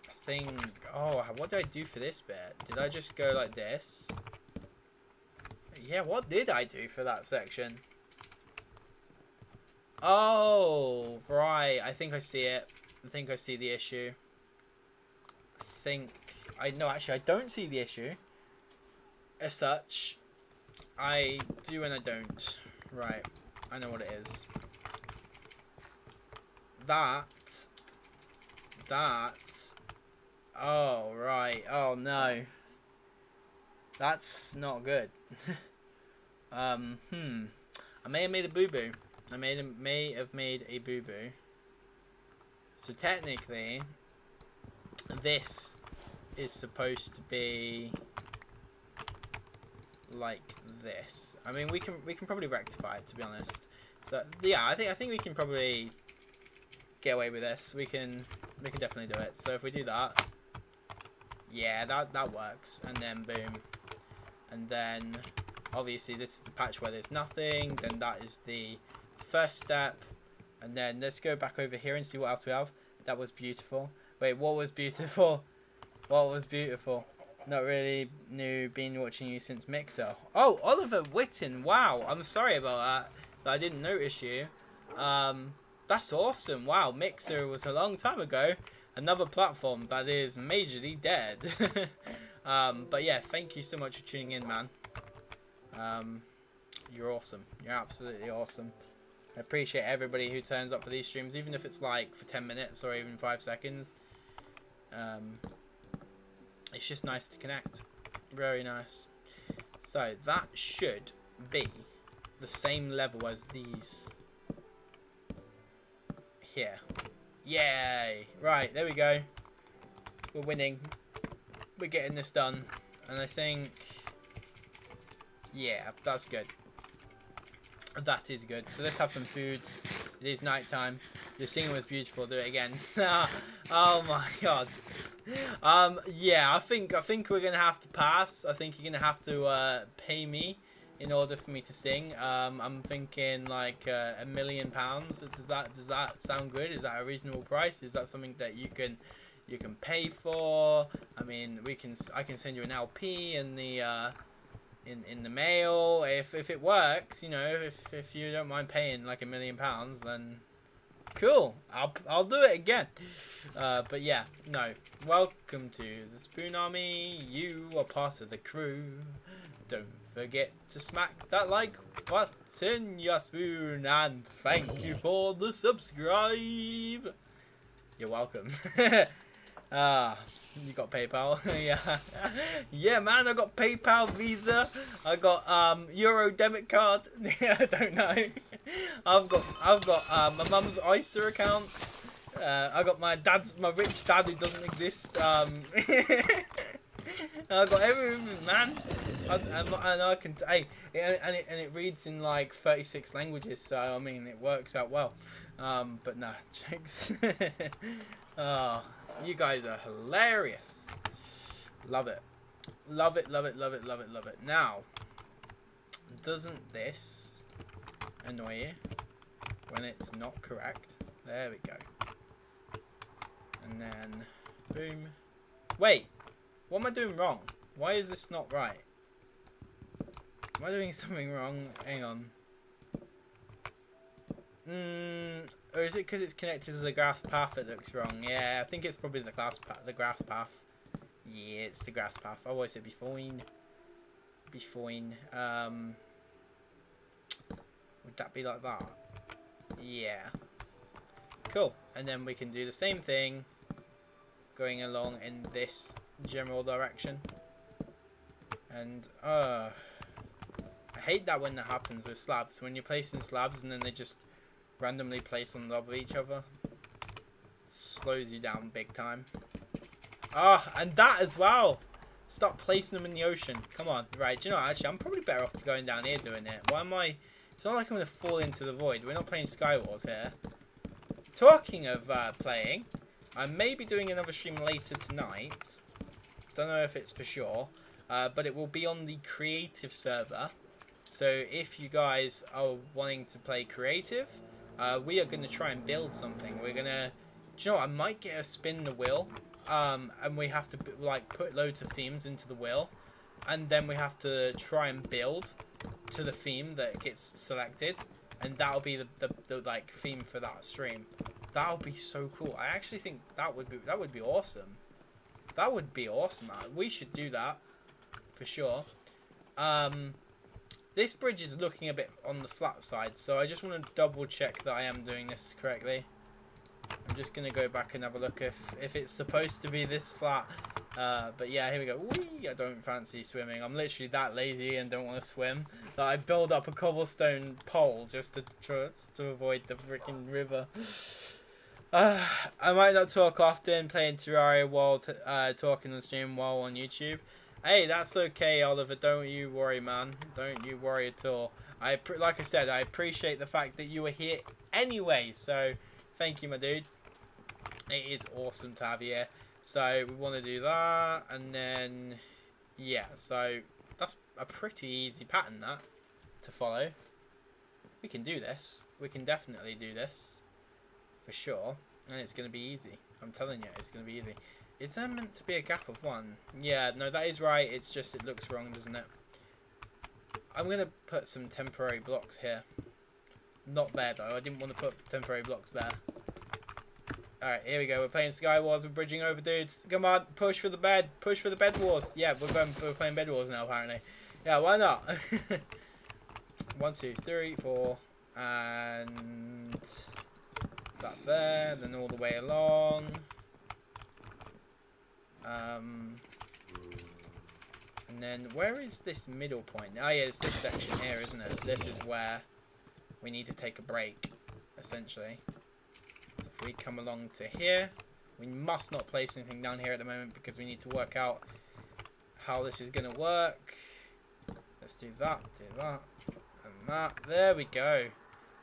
I think, oh, what did I do for this bit? Did I just go like this? Yeah, what did I do for that section? Oh, right. I think I see it. I think I see the issue. No, actually I don't see the issue as such. I do and I don't. Right, I know what it is. That oh right, oh no, that's not good. I may have made a boo-boo. I may have made a boo-boo. So technically this is supposed to be like this. I mean, we can probably rectify it, to be honest. So yeah, I think we can probably get away with this. We can definitely do it. So if we do that, yeah, that works. And then boom, and then obviously this is the patch where there's nothing. Then that is the first step, and then let's go back over here and see what else we have. That was beautiful. Wait, what was beautiful? What was beautiful? Not really new, been watching you since Mixer. Oh, Oliver Witten. Wow, I'm sorry about that I didn't notice you. That's awesome. Wow, Mixer was a long time ago. Another platform that is majorly dead. But yeah, thank you so much for tuning in, man. You're awesome. You're absolutely awesome. I appreciate everybody who turns up for these streams, even if it's like for 10 minutes or even 5 seconds. It's just nice to connect. Very nice. So that should be the same level as these here. Yay! Right, there we go. We're winning. We're getting this done. And I think, yeah, that's good. That is good. So let's have some foods. It is night time. Your singing was beautiful. Do it again. Oh my god. Yeah, I think we're gonna have to pass. I think you're gonna have to pay me in order for me to sing. I'm thinking like £1 million. Does that sound good? Is that a reasonable price? Is that something that you can pay for? I mean, I can send you an LP in the in the mail if it works. You know, if you don't mind paying like £1 million, then cool. I'll do it again. But yeah, no. Welcome to the Spoon Army. You are part of the crew. Don't forget to smack that like button, your spoon, and thank you for the subscribe. You're welcome. You got PayPal? Yeah. Yeah, man, I got PayPal, Visa. I got Euro debit card. Yeah, I don't know. I've got my mum's ISA account. I got my rich dad who doesn't exist. I got everything, man. I can. Hey, and it reads in like 36 languages, so I mean it works out well. But nah, jokes. Oh, you guys are hilarious. Love it. Love it, love it, love it, love it, love it. Now, doesn't this annoy you when it's not correct? There we go. And then Boom. Wait. What am I doing wrong? Why is this not right? Am I doing something wrong? Hang on. Or is it because it's connected to the grass path that looks wrong? Yeah, I think it's probably the grass path. Yeah, it's the grass path. Otherwise it'd be fine. Be fine. Would that be like that? Yeah. Cool. And then we can do the same thing going along in this general direction. And I hate that when that happens with slabs. When you're placing slabs and then they just randomly place on top of each other. Slows you down big time. And that as well. Stop placing them in the ocean. Come on. Right, do you know what? Actually, I'm probably better off going down here doing it. Why am I... It's not like I'm going to fall into the void. We're not playing Skywars here. Talking of playing, I may be doing another stream later tonight. Don't know if it's for sure. But it will be on the creative server. So if you guys are wanting to play creative, we are going to try and build something. We're going to... Do you know what? I might get a spin the wheel. And we have to like put loads of themes into the wheel. And then we have to try and build to the theme that gets selected. And that'll be the like theme for that stream. That'll be so cool. I actually think that would be awesome. That would be awesome. We should do that for sure. This bridge is looking a bit on the flat side, so I just want to double check that I am doing this correctly. I'm just going to go back and have a look if it's supposed to be this flat. But yeah, here we go. Whee! I don't fancy swimming. I'm literally that lazy and don't want to swim that I build up a cobblestone pole just to avoid the freaking river. I might not talk often playing Terraria while talking on stream while on YouTube. Hey, that's okay, Oliver. Don't you worry, man. Don't you worry at all. Like I said, I appreciate the fact that you were here anyway. So, thank you, my dude. It is awesome to have you here. So, we want to do that. And then, yeah. So, that's a pretty easy pattern, that, to follow. We can do this. We can definitely do this. For sure. And it's going to be easy. I'm telling you, it's going to be easy. Is there meant to be a gap of one? Yeah, no, that is right. It's just it looks wrong, doesn't it? I'm going to put some temporary blocks here. Not there, though. I didn't want to put temporary blocks there. Alright, here we go. We're playing Skywars. We're bridging over, dudes. Come on, push for the bed. Push for the bed wars. Yeah, we're playing bed wars now, apparently. Yeah, why not? 1, 2, 3, 4. And that there. Then all the way along. And then where is this middle point? Oh yeah, it's this section here, isn't it? This is where we need to take a break, essentially. So if we come along to here, we must not place anything down here at the moment because we need to work out how this is going to work. Let's do that, and that. There we go.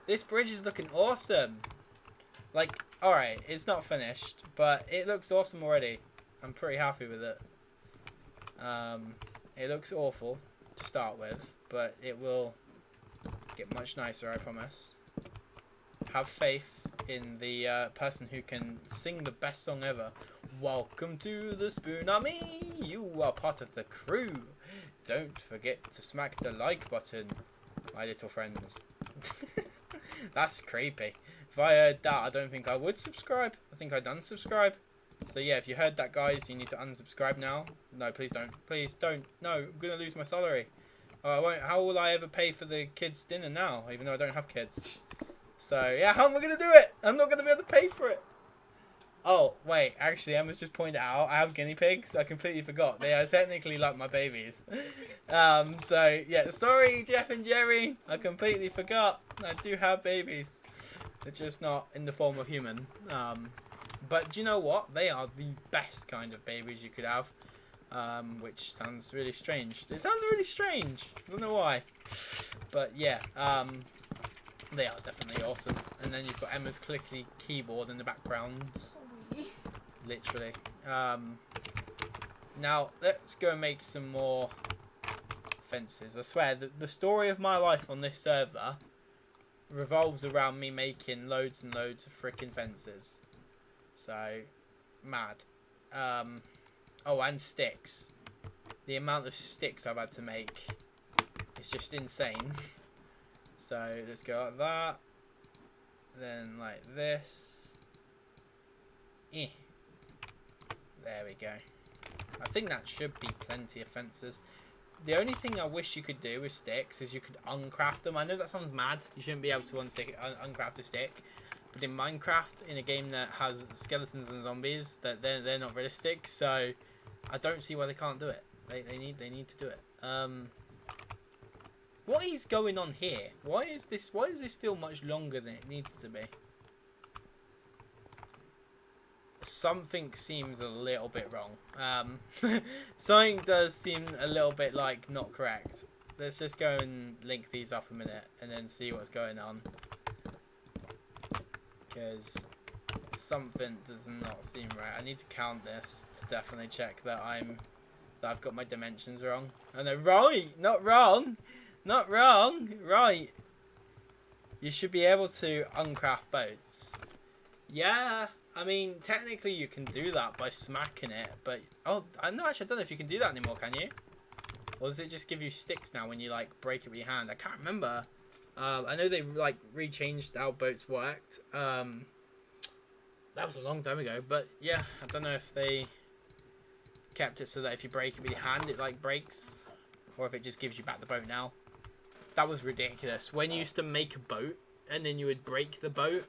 This bridge is looking awesome. Like, alright, it's not finished, but it looks awesome already. I'm pretty happy with it. It looks awful to start with, but it will get much nicer, I promise. Have faith in the person who can sing the best song ever. Welcome to the Spoon Army. You are part of the crew. Don't forget to smack the like button, my little friends. That's creepy. If I heard that, I don't think I would subscribe. I think I'd unsubscribe. So yeah, if you heard that, guys, you need to unsubscribe now. No, please don't. Please don't. No, I'm going to lose my salary. Oh, I won't. How will I ever pay for the kids' dinner now, even though I don't have kids? So yeah, how am I going to do it? I'm not going to be able to pay for it. Oh, wait. Actually, I must just point out, I have guinea pigs. I completely forgot. They are technically like my babies. So yeah, sorry, Jeff and Jerry. I completely forgot. I do have babies. They're just not in the form of human. But do you know what? They are the best kind of babies you could have. Which sounds really strange. It sounds really strange. I don't know why. But yeah, they are definitely awesome. And then you've got Emma's clicky keyboard in the background. Literally. Now, let's go and make some more fences. I swear, the story of my life on this server revolves around me making loads and loads of freaking fences. So, mad. Oh, and sticks. The amount of sticks I've had to make is just insane. So let's go like that. Then like this. There we go. I think that should be plenty of fences. The only thing I wish you could do with sticks is you could uncraft them. I know that sounds mad. You shouldn't be able to uncraft a stick. But in Minecraft, in a game that has skeletons and zombies, that they're not realistic. So I don't see why they can't do it. They need to do it. What is going on here? Why does this feel much longer than it needs to be? Something seems a little bit wrong. Something does seem a little bit like not correct. Let's just go and link these up a minute and then see what's going on. Because something does not seem right. I need to count this to definitely check that I've got my dimensions wrong. Oh no, right, not wrong. Not wrong, right. You should be able to uncraft boats. Yeah, I mean, technically you can do that by smacking it, but... Oh, no, actually, I don't know if you can do that anymore, can you? Or does it just give you sticks now when you, like, break it with your hand? I can't remember. I know they, like, re-changed how boats worked. That was a long time ago, but, yeah, I don't know if they kept it so that if you break it with your hand, it, like, breaks. Or if it just gives you back the boat now. That was ridiculous. When you used to make a boat, and then you would break the boat,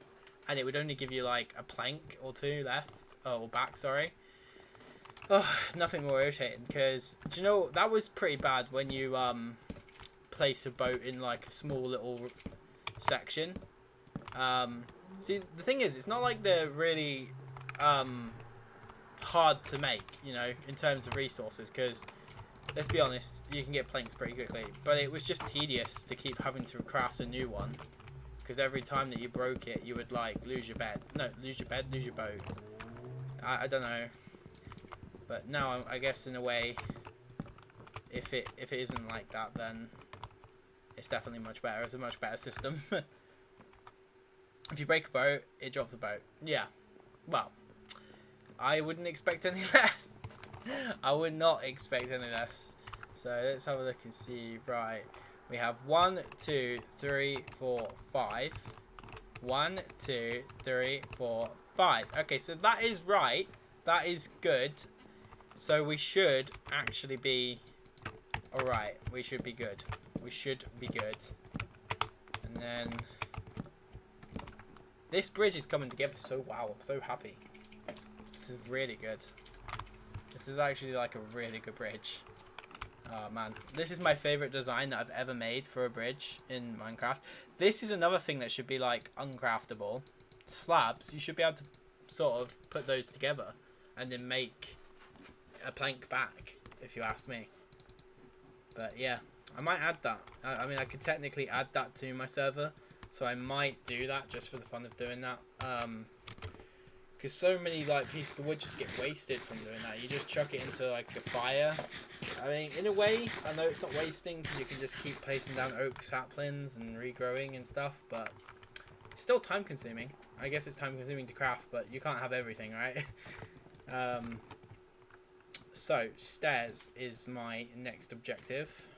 and it would only give you like a plank or two left, or back, sorry. Oh, nothing more irritating, because, do you know, that was pretty bad when you place a boat in like a small little section. See, the thing is, it's not like they're really hard to make, you know, in terms of resources, because... Let's be honest, you can get planks pretty quickly, but it was just tedious to keep having to craft a new one, because every time that you broke it, you would like lose your bed. No, lose your bed, lose your boat. I don't know, but now I guess in a way, if it isn't like that, then it's definitely much better. It's a much better system. If you break a boat, it drops a boat. Yeah, well, I wouldn't expect any less. I would not expect any less. So let's have a look and see. Right, we have 1, 2, 3, 4, 5. 1, 2, 3, 4, 5. Okay, so that is right. That is good. So we should actually be alright. We should be good. We should be good. And then this bridge is coming together so wow. I'm so happy. This is really good. This is actually like a really good bridge. Oh man, this is my favorite design that I've ever made for a bridge in Minecraft. This is another thing that should be like uncraftable. Slabs, you should be able to sort of put those together and then make a plank back, if you ask me. But yeah, I might add that. I mean, I could technically add that to my server, so I might do that just for the fun of doing that. Because so many like pieces of wood just get wasted from doing that. You just chuck it into like a fire. I mean, in a way, I know it's not wasting because you can just keep placing down oak saplings and regrowing and stuff, but it's still time consuming. I guess it's time consuming to craft, but you can't have everything, right? So stairs is my next objective,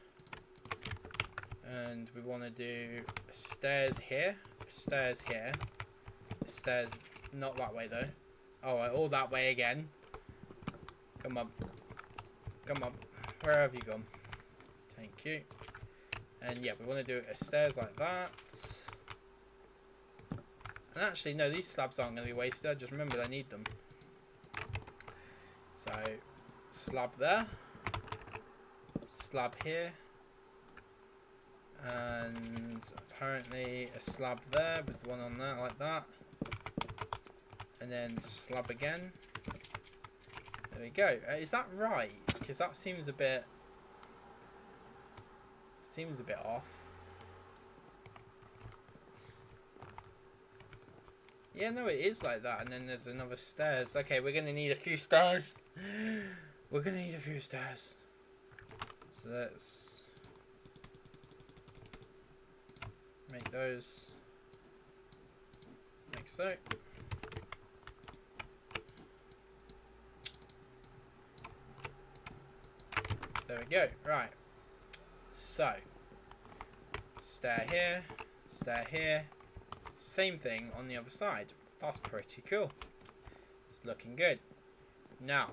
and we want to do stairs here, stairs here, stairs. Not that way though. Oh, all that way again. Come on. Come on. Where have you gone? Thank you. And yeah, we want to do a stairs like that. And actually, no, these slabs aren't going to be wasted. I just remembered I need them. So, slab there. Slab here. And apparently a slab there with one on there like that. And then slab again. There we go. Is that right? Because that seems a bit off. Yeah, no, it is like that. And then there's another stairs. Okay, we're gonna need a few stairs. We're gonna need a few stairs. So let's make those like so. There we go. Right. So, stair here. Same thing on the other side. That's pretty cool. It's looking good. Now,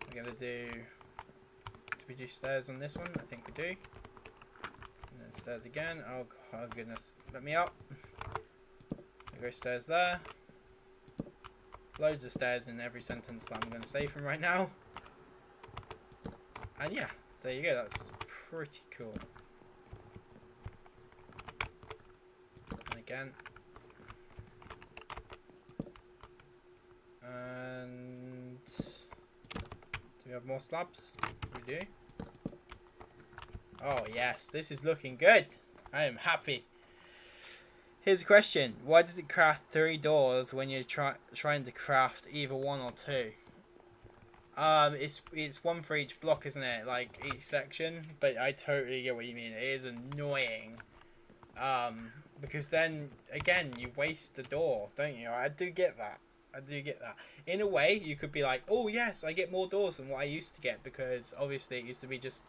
we're going to do we do stairs on this one? I think we do. And then stairs again. Oh, goodness. Let me up. There go stairs there. Loads of stairs in every sentence that I'm going to say from right now. And yeah, there you go. That's pretty cool. And again. And do we have more slabs? We do. Oh yes, this is looking good. I am happy. Here's a question. Why does it craft 3 doors when you're trying to craft either 1 or 2? It's 1 for each block, isn't it? Like each section. But I totally get what you mean. It is annoying. Because then again you waste the door, don't you? I do get that. In a way, you could be like, oh yes, I get more doors than what I used to get, because obviously it used to be just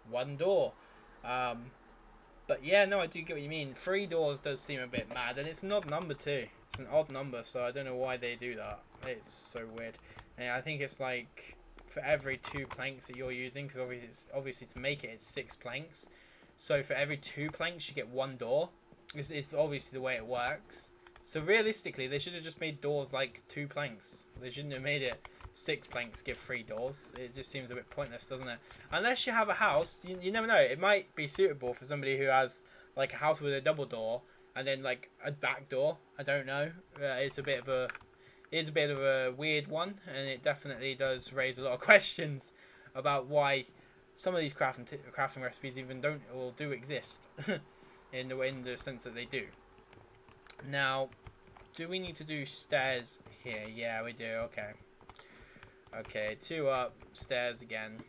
1 door. But yeah, no, I do get what you mean. 3 doors does seem a bit mad, and it's an odd number too. It's an odd number, so I don't know why they do that. It's so weird. And I think it's like for every 2 planks that you're using, because obviously to make it, it's 6 planks. So for every 2 planks, you get 1 door. It's obviously the way it works. So realistically, they should have just made doors like 2 planks. They shouldn't have made it 6 planks, give 3 doors. It just seems a bit pointless, doesn't it? Unless you have a house, you never know. It might be suitable for somebody who has like a house with a double door and then like a back door. I don't know. It's a bit of a weird one, and it definitely does raise a lot of questions about why some of these crafting recipes even do exist in the sense that they do. Now, do we need to do stairs here? Yeah, we do. Okay. Okay, 2 up, stairs again.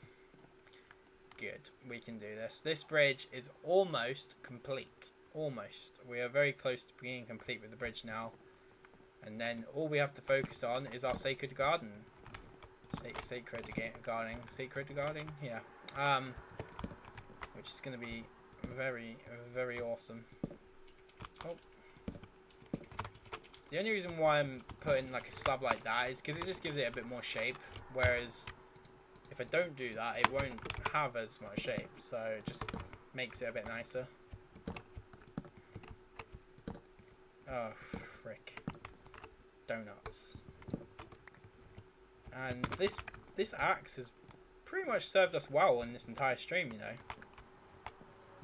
Good. We can do this. This bridge is almost complete. Almost. We are very close to being complete with the bridge now. And then all we have to focus on is our sacred garden. Sacred gardening? Yeah. Which is going to be very, very awesome. Oh. The only reason why I'm putting like a slab like that is because it just gives it a bit more shape, whereas if I don't do that, it won't have as much shape, so it just makes it a bit nicer. Oh, frick. Donuts. And this axe has pretty much served us well in this entire stream, you know.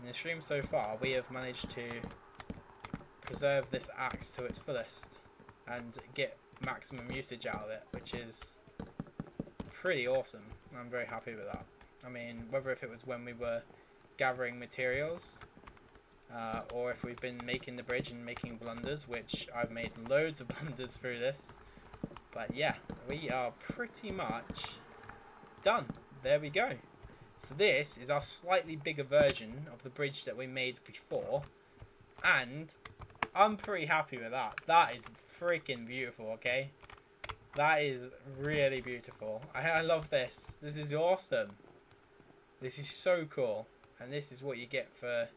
In the stream so far, we have managed to preserve this axe to its fullest and get maximum usage out of it, which is pretty awesome. I'm very happy with that. I mean, whether if it was when we were gathering materials or if we've been making the bridge and making blunders, which I've made loads of blunders through this, but yeah, we are pretty much done. There we go. So this is our slightly bigger version of the bridge that we made before, and I'm pretty happy with that. That is freaking beautiful, okay? That is really beautiful. I love this. This is awesome. This is so cool. And this is what you get for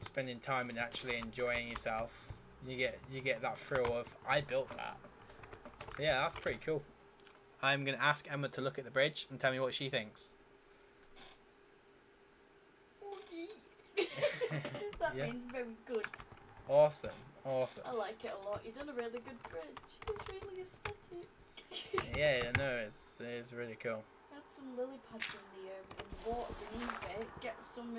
spending time and actually enjoying yourself. You get that thrill of, I built that. So yeah, that's pretty cool. I'm going to ask Emma to look at the bridge and tell me what she thinks. That Yeah. means very good. Awesome, awesome. I like it a lot. You've done a really good bridge. It's really aesthetic. Yeah, no, it's really cool. Add some lily pads in the water beneath it. Get some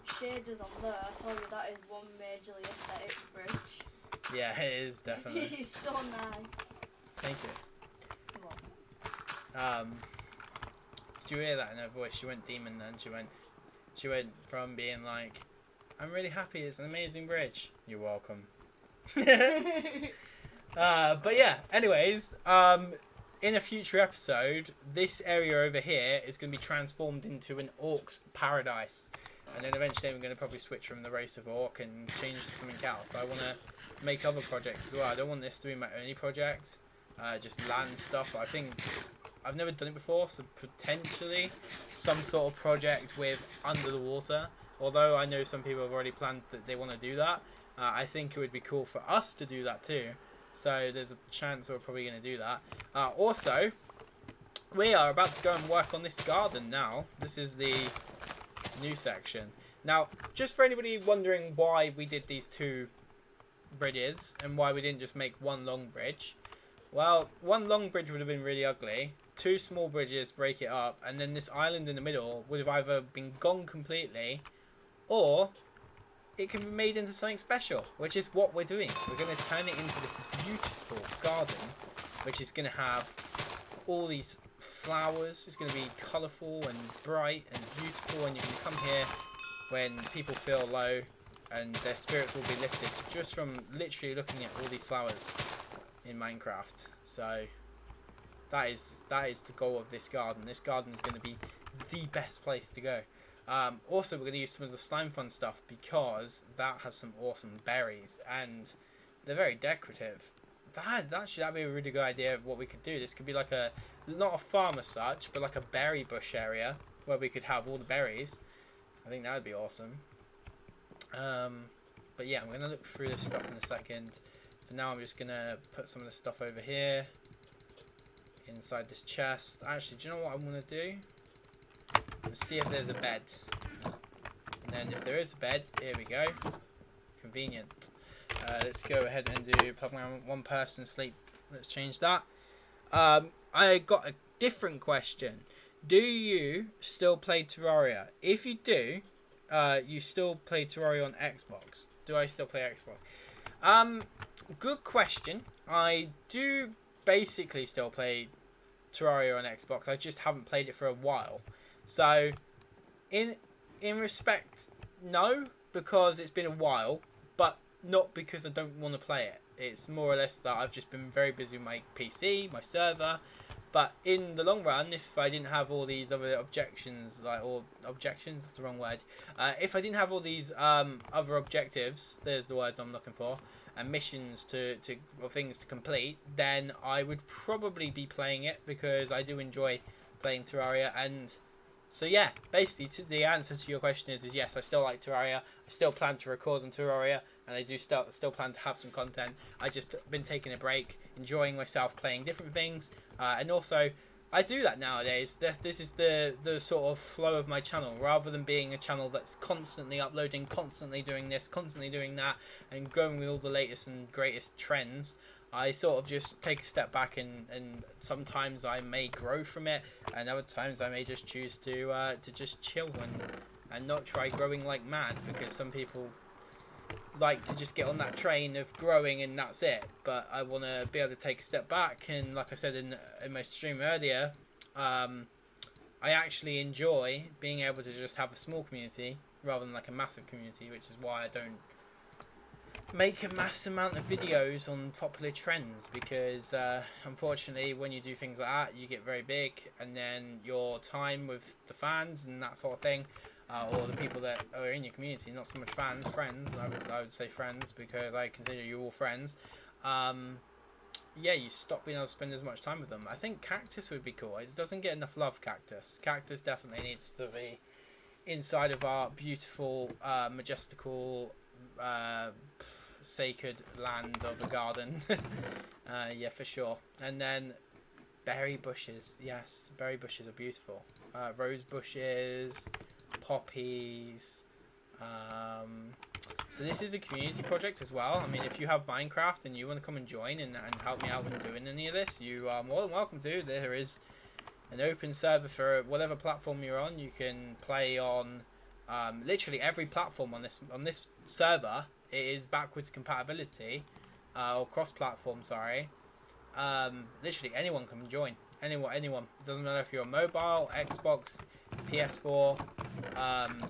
shaders on there. I tell you, that is one majorly aesthetic bridge. Yeah, it is definitely. It is so nice. Thank you. Come on. Did you hear that in her voice? She went demon then. She went from being like, I'm really happy, it's an amazing bridge. You're welcome. But yeah, anyways, in a future episode, this area over here is going to be transformed into an orc's paradise. And then eventually I'm going to probably switch from the race of orc and change to something else. I want to make other projects as well. I don't want this to be my only project. just land stuff. I think I've never done it before, so potentially some sort of project with under the water. Although I know some people have already planned that they want to do that. I think it would be cool for us to do that too. So there's a chance we're probably going to do that. Also, we are about to go and work on this garden now. This is the new section. Now, just for anybody wondering why we did these two bridges and why we didn't just make one long bridge. Well, one long bridge would have been really ugly. Two small bridges break it up, and then this island in the middle would have either been gone completely, or it can be made into something special, which is what we're doing. We're going to turn it into this beautiful garden, which is going to have all these flowers. It's going to be colourful and bright and beautiful, and you can come here when people feel low and their spirits will be lifted just from literally looking at all these flowers in Minecraft. So that is the goal of this garden. This garden is going to be the best place to go. Also, we're going to use some of the slime fun stuff because that has some awesome berries and they're very decorative. That'd be a really good idea of what we could do. This could be like not a farm as such, but like a berry bush area where we could have all the berries. I think that would be awesome. But yeah, I'm going to look through this stuff in a second. For now, I'm just going to put some of the stuff over here inside this chest. Actually, do you know what I'm going to do? Let's see if there's a bed. And then if there is a bed, here we go. Convenient. Let's go ahead and do one person sleep. Let's change that. I got a different question. Do you still play Terraria? If you do, you still play Terraria on Xbox. Do I still play Xbox? Good question. I do basically still play Terraria on Xbox. I just haven't played it for a while. So, in respect, no, because it's been a while, but not because I don't want to play it. It's more or less that I've just been very busy with my PC, my server. But in the long run, if I didn't have all these other objections, that's the wrong word. If I didn't have all these other objectives, there's the words I'm looking for, and missions or things to complete, then I would probably be playing it because I do enjoy playing Terraria. And so yeah, basically the answer to your question is yes, I still like Terraria. I still plan to record on Terraria, and I do still plan to have some content. I just been taking a break, enjoying myself playing different things, and also I do that nowadays. This is the sort of flow of my channel, rather than being a channel that's constantly uploading, constantly doing this, constantly doing that, and going with all the latest and greatest trends. I sort of just take a step back, and sometimes I may grow from it, and other times I may just choose to just chill and not try growing like mad, because some people like to just get on that train of growing and that's it. But I want to be able to take a step back, and like I said in my stream earlier, I actually enjoy being able to just have a small community rather than like a massive community, which is why I don't make a mass amount of videos on popular trends, because unfortunately when you do things like that, you get very big, and then your time with the fans and that sort of thing, or the people that are in your community, not so much fans, friends, I would say friends, because I consider you all friends, yeah, you stop being able to spend as much time with them. I think Cactus would be cool. It doesn't get enough love, Cactus. Cactus definitely needs to be inside of our beautiful, majestical, sacred land of the garden. Yeah, for sure. And then berry bushes. Yes, berry bushes are beautiful. Rose bushes, poppies. So this is a community project as well. I mean, if you have Minecraft and you want to come and join and help me out when doing any of this, you are more than welcome to. There is an open server for whatever platform you're on. You can play on literally every platform on this server. It is backwards compatibility, or cross-platform, sorry. Literally anyone can join. Anyone. It doesn't matter if you're on mobile, Xbox, PS4,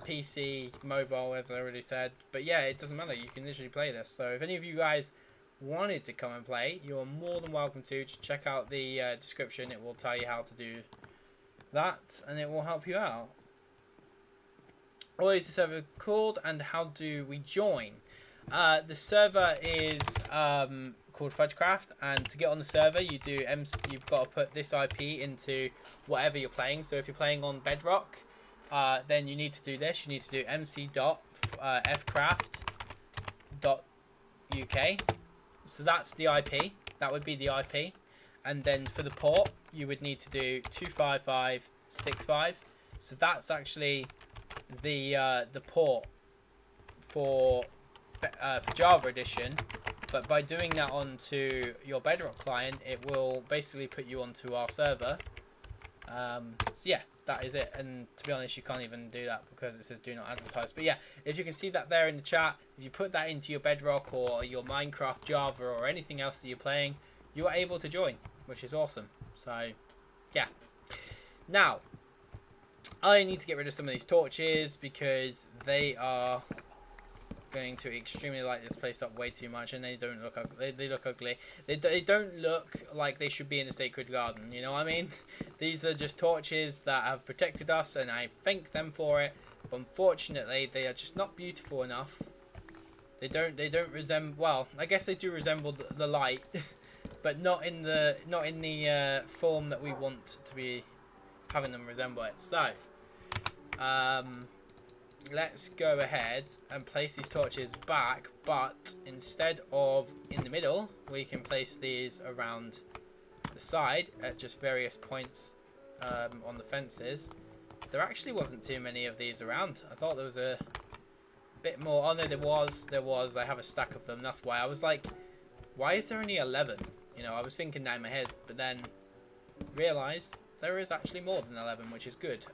PC, mobile, as I already said. But yeah, it doesn't matter. You can literally play this. So if any of you guys wanted to come and play, you're more than welcome to. Just check out the description. It will tell you how to do that, and it will help you out. What is the server called, and how do we join? The server is called FudgeCraft, and to get on the server, you've got to put this IP into whatever you're playing. So if you're playing on Bedrock, then you need to do this. You need to do mc.fcraft.uk. So that's the IP. That would be the IP. And then for the port, you would need to do 25565. So that's actually the port for Java edition. But by doing that onto your Bedrock client, it will basically put you onto our server. So yeah, that is it. And to be honest, you can't even do that because it says do not advertise. But yeah, if you can see that there in the chat, if you put that into your Bedrock or your Minecraft, Java, or anything else that you're playing, you are able to join, which is awesome. So yeah. Now, I need to get rid of some of these torches because they are going to extremely light this place up way too much, and they don't look ugly. They look ugly. They don't look like they should be in a sacred garden, you know what I mean? These are just torches that have protected us, and I thank them for it, but unfortunately they are just not beautiful enough. They don't resemble, well, I guess they do resemble the light, but not in the form that we want to be having them resemble it. So let's go ahead and place these torches back, but instead of in the middle, we can place these around the side at just various points on the fences. There actually wasn't too many of these around. I thought there was a bit more. Oh no, there was. I have a stack of them. That's why I was like, why is there only 11? You know, I was thinking that in my head, but then realized there is actually more than 11, which is good.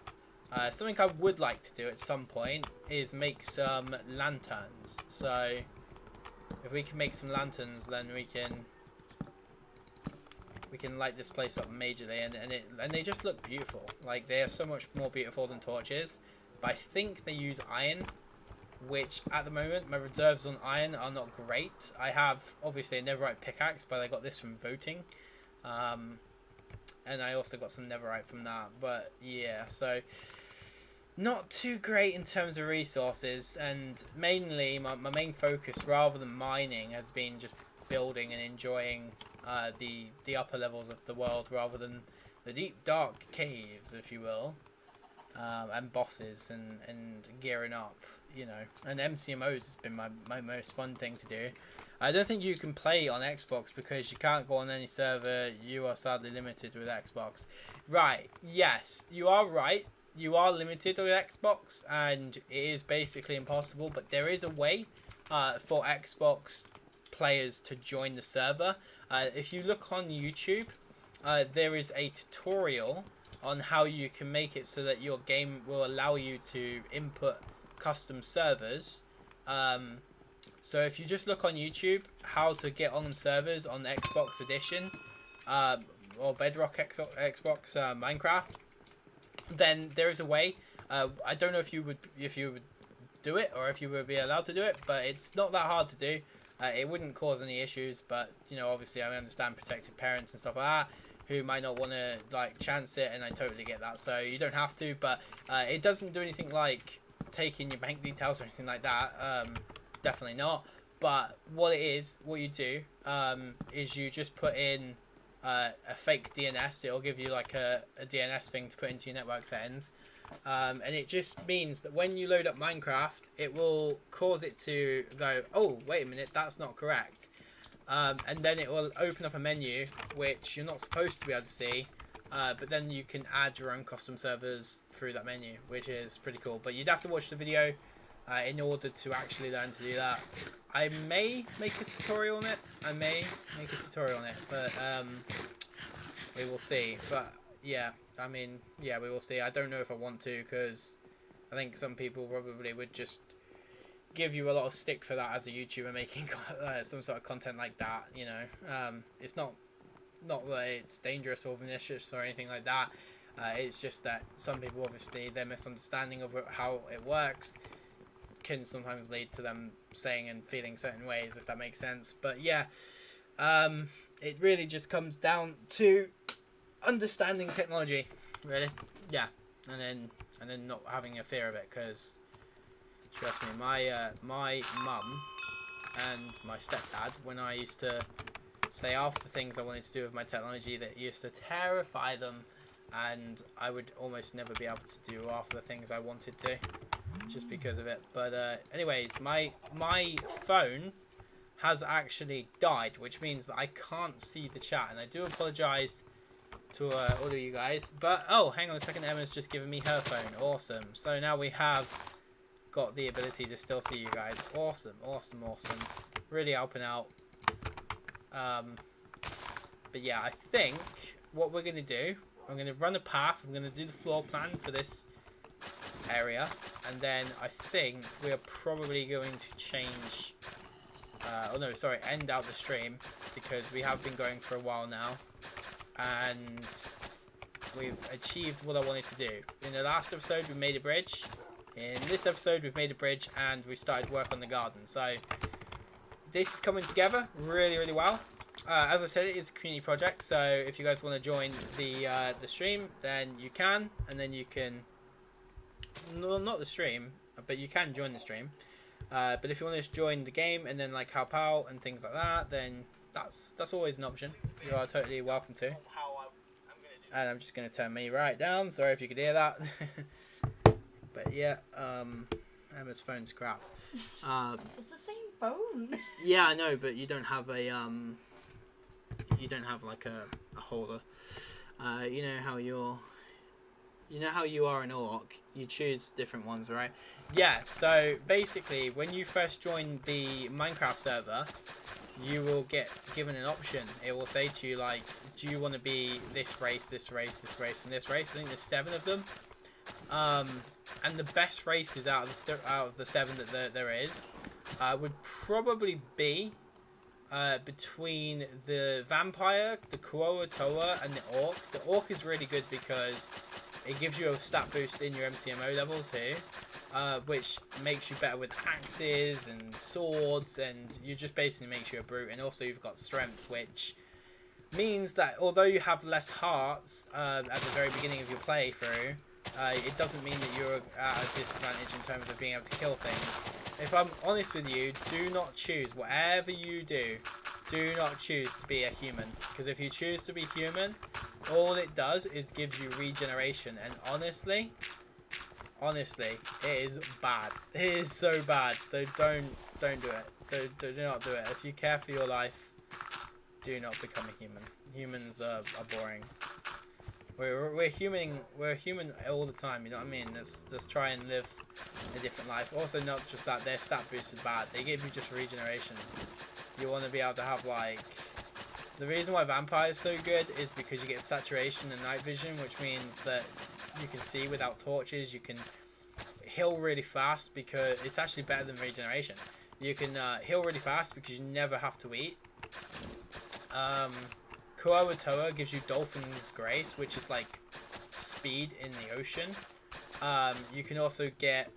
Something I would like to do at some point is make some lanterns. So if we can make some lanterns, then we can light this place up majorly, and they just look beautiful. Like, they are so much more beautiful than torches. But I think they use iron, which at the moment my reserves on iron are not great. I have obviously a netherite pickaxe, but I got this from voting. And I also got some netherite from that. But yeah, so not too great in terms of resources, and mainly my main focus, rather than mining, has been just building and enjoying the upper levels of the world, rather than the deep dark caves, if you will, and bosses and gearing up, you know. And MCMOs has been my most fun thing to do. I don't think you can play on Xbox because you can't go on any server. You are sadly limited with Xbox. Right, yes, you are right. You are limited with Xbox, and it is basically impossible, but there is a way for Xbox players to join the server. If you look on YouTube, there is a tutorial on how you can make it so that your game will allow you to input custom servers. So if you just look on YouTube, how to get on servers on Xbox Edition, or Bedrock Xbox Minecraft, then there is a way. I don't know if you would do it, or if you would be allowed to do it, but it's not that hard to do. It wouldn't cause any issues, but you know, obviously I understand protective parents and stuff like that who might not want to like chance it, and I totally get that. So you don't have to, but it doesn't do anything like taking your bank details or anything like that. Definitely not. But what you do is you just put in a fake DNS. It'll give you like a DNS thing to put into your network settings, and it just means that when you load up Minecraft, it will cause it to go, oh wait a minute, that's not correct, and then it will open up a menu which you're not supposed to be able to see, but then you can add your own custom servers through that menu, which is pretty cool. But you'd have to watch the video in order to actually learn to do that. I may make a tutorial on it. But we will see. But yeah, I mean, yeah, we will see. I don't know if I want to, because I think some people probably would just give you a lot of stick for that as a YouTuber making some sort of content like that, you know. It's not that it's dangerous or malicious or anything like that. It's just that some people, obviously, their misunderstanding of how it works can sometimes lead to them saying and feeling certain ways, if that makes sense. But yeah, it really just comes down to understanding technology, really. Yeah, and then not having a fear of it, because trust me, my mum and my stepdad, when I used to say half the things I wanted to do with my technology that used to terrify them, and I would almost never be able to do half the things I wanted to, just because of it. But anyways, my phone has actually died, which means that I can't see the chat, and I do apologize to all of you guys. But oh, hang on a second, Emma's just given me her phone. Awesome. So now we have got the ability to still see you guys. Awesome, awesome, awesome. Really helping out. But yeah, I think what we're gonna do, I'm gonna run a path. I'm gonna do the floor plan for this area, and then I think we are probably going to change. Oh no, sorry, end out the stream, because we have been going for a while now, and we've achieved what I wanted to do. In the last episode, we made a bridge. In this episode, we've made a bridge, and we started work on the garden. So this is coming together really, really well. As I said, it is a community project, so if you guys want to join the stream, then you can, and then you can, no, not the stream, but you can join the stream. But if you want to join the game and then like help out and things like that, then that's always an option. You are totally welcome to. And I'm just going to turn me right down. Sorry if you could hear that. But yeah, Emma's phone's crap. It's the same phone. Yeah, I know, but you don't have a you don't have like a holder. You know how you are an orc, you choose different ones, right? Yeah, so basically when you first join the Minecraft server, you will get given an option. It will say to you like, do you want to be this race, this race, this race, and this race? I think there's 7 of them. And the best races out of the 7 that there is would probably be between the vampire, the Kuo-Toa, and the orc. The orc is really good because it gives you a stat boost in your MCMO level too, which makes you better with axes and swords, and you just basically makes you a brute. And also you've got strength, which means that although you have less hearts at the very beginning of your playthrough, it doesn't mean that you're at a disadvantage in terms of being able to kill things. If I'm honest with you, do not choose, whatever you do not choose to be a human. Because if you choose to be human, all it does is gives you regeneration. And honestly, it is bad. It is so bad. So don't do it. Do not do it. If you care for your life, do not become a human. Humans are boring. We're human all the time, you know what I mean? Let's try and live a different life. Also, not just that, their stat boost is bad. They give you just regeneration. You want to be able to have like, the reason why vampire is so good is because you get saturation and night vision, which means that you can see without torches. You can heal really fast because it's actually better than regeneration. You can heal really fast because you never have to eat. Kuo-Toa gives you Dolphin's Grace, which is like speed in the ocean. You can also get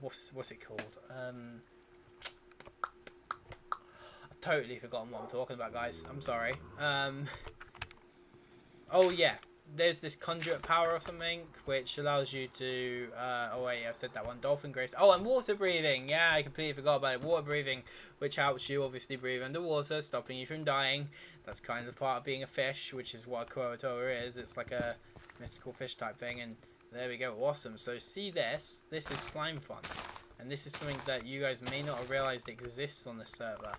what's it called? I've totally forgotten what I'm talking about, guys. I'm sorry. Oh yeah, there's this Conduit Power or something, which allows you to oh wait, I've said that one. Dolphin Grace. Oh, and water breathing. Yeah, I completely forgot about it. Water breathing, which helps you obviously breathe underwater, stopping you from dying. That's kind of part of being a fish, which is what a Kuo-Toa is. It's like a mystical fish type thing, and there we go. Awesome. So see this is slime fun, and this is something that you guys may not have realized exists on the server.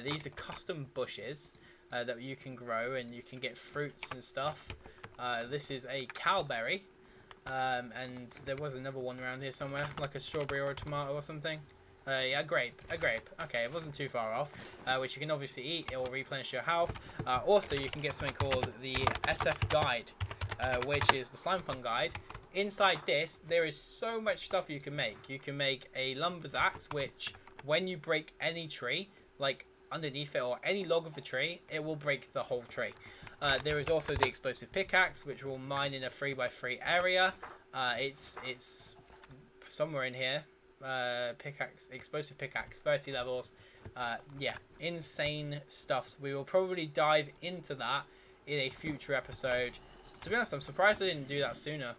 These are custom bushes that you can grow, and you can get fruits and stuff. This is a Cowberry, and there was another one around here somewhere, like a strawberry or a tomato or something. Yeah, a grape. Okay, it wasn't too far off, which you can obviously eat. It will replenish your health. Also, you can get something called the SF Guide, which is the Slime Fun Guide. Inside this, there is so much stuff you can make. You can make a lumber's axe, which when you break any tree, like underneath it or any log of a tree, it will break the whole tree. There is also the explosive pickaxe, which will mine in a 3x3 area. It's somewhere in here. Pickaxe, explosive pickaxe, 30 levels. Yeah, insane stuff. We will probably dive into that in a future episode. To be honest, I'm surprised I didn't do that sooner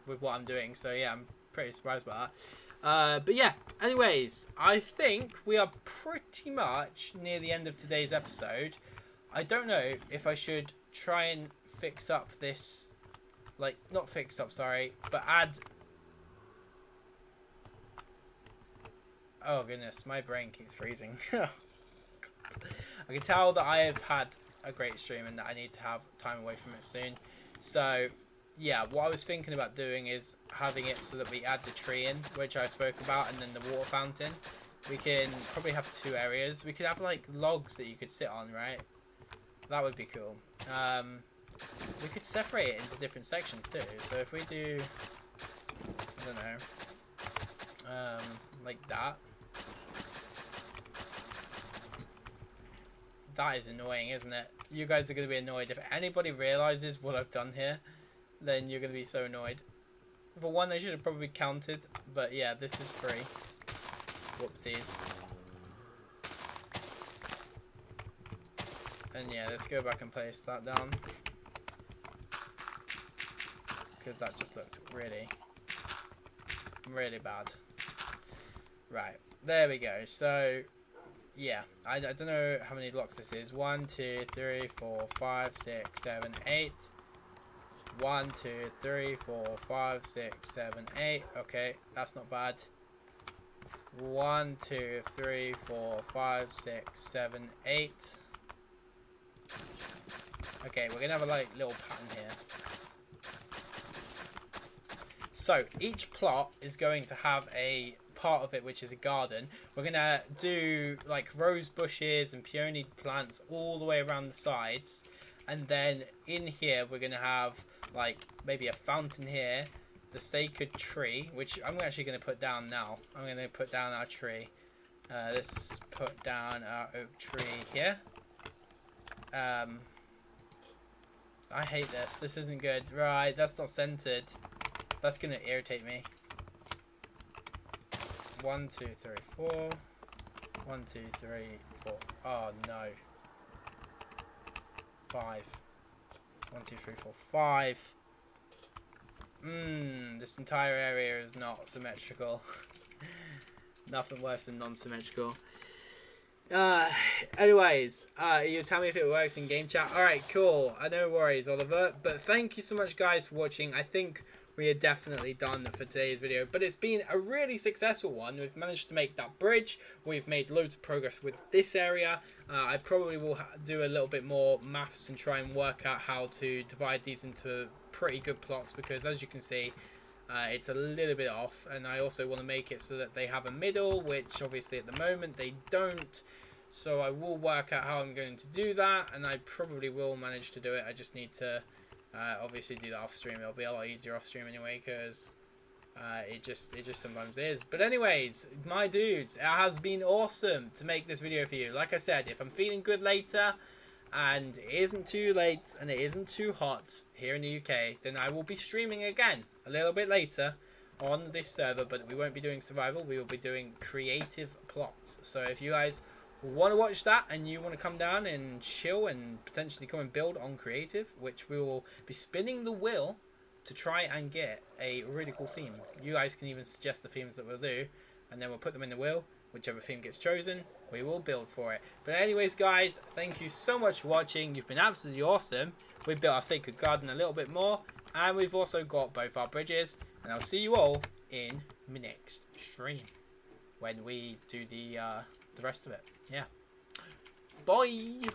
with what I'm doing. So yeah, I'm pretty surprised by But yeah, anyways, I think we are pretty much near the end of today's episode. I don't know if I should try and fix up this, like, not fix up, sorry, but add... Oh goodness, my brain keeps freezing. I can tell that I have had a great stream and that I need to have time away from it soon. So yeah, what I was thinking about doing is having it so that we add the tree in, which I spoke about, and then the water fountain. We can probably have 2 areas. We could have like logs that you could sit on, right? That would be cool. We could separate it into different sections too. So if we do, I don't know, like that. That is annoying, isn't it? You guys are going to be annoyed. If anybody realizes what I've done here, then you're going to be so annoyed. For one, I should have probably counted, but yeah, this is free. Whoopsies. And yeah, let's go back and place that down. Because that just looked really, really bad. Right, there we go. So yeah, I don't know how many blocks this is. 1, 2, 3, 4, 5, 6, 7, 8. 1, 2, 3, 4, 5, 6, 7, 8. Okay, that's not bad. 1, 2, 3, 4, 5, 6, 7, 8. Okay, we're gonna have a like little pattern here. So each plot is going to have a part of it which is a garden. We're gonna do like rose bushes and peony plants all the way around the sides, and then in here we're gonna have like maybe a fountain here, the sacred tree, which I'm actually gonna put down now. I'm gonna put down our tree. Let's put down our oak tree here. I hate this. This isn't good. Right, that's not centered. That's gonna irritate me. 1, 2, 3, 4. 1, 2, 3, 4. Oh no. 5. 1, 2, 3, 4, 5. This entire area is not symmetrical. Nothing worse than non-symmetrical. Anyways, you tell me if it works in game chat. Alright, cool. No worries, Oliver. But thank you so much, guys, for watching. I think we are definitely done for today's video, but it's been a really successful one. We've managed to make that bridge. We've made loads of progress with this area. I probably will do a little bit more maths and try and work out how to divide these into pretty good plots, because as you can see, it's a little bit off, and I also want to make it so that they have a middle, which obviously at the moment they don't. So I will work out how I'm going to do that, and I probably will manage to do it. I just need to obviously do that off stream. It'll be a lot easier off stream anyway, because it just sometimes is. But anyways, my dudes, it has been awesome to make this video for you. Like I said, if I'm feeling good later and it isn't too late and it isn't too hot here in the UK, then I will be streaming again a little bit later on this server, but we won't be doing survival. We will be doing creative plots. So if you guys want to watch that and you want to come down and chill and potentially come and build on creative, which we will be spinning the wheel to try and get a really cool theme. You guys can even suggest the themes that we'll do, and then we'll put them in the wheel. Whichever theme gets chosen, we will build for it. But anyways, guys, thank you so much for watching. You've been absolutely awesome. We've built our sacred garden a little bit more, and we've also got both our bridges, and I'll see you all in my next stream when we do the rest of it. Yeah. Bye.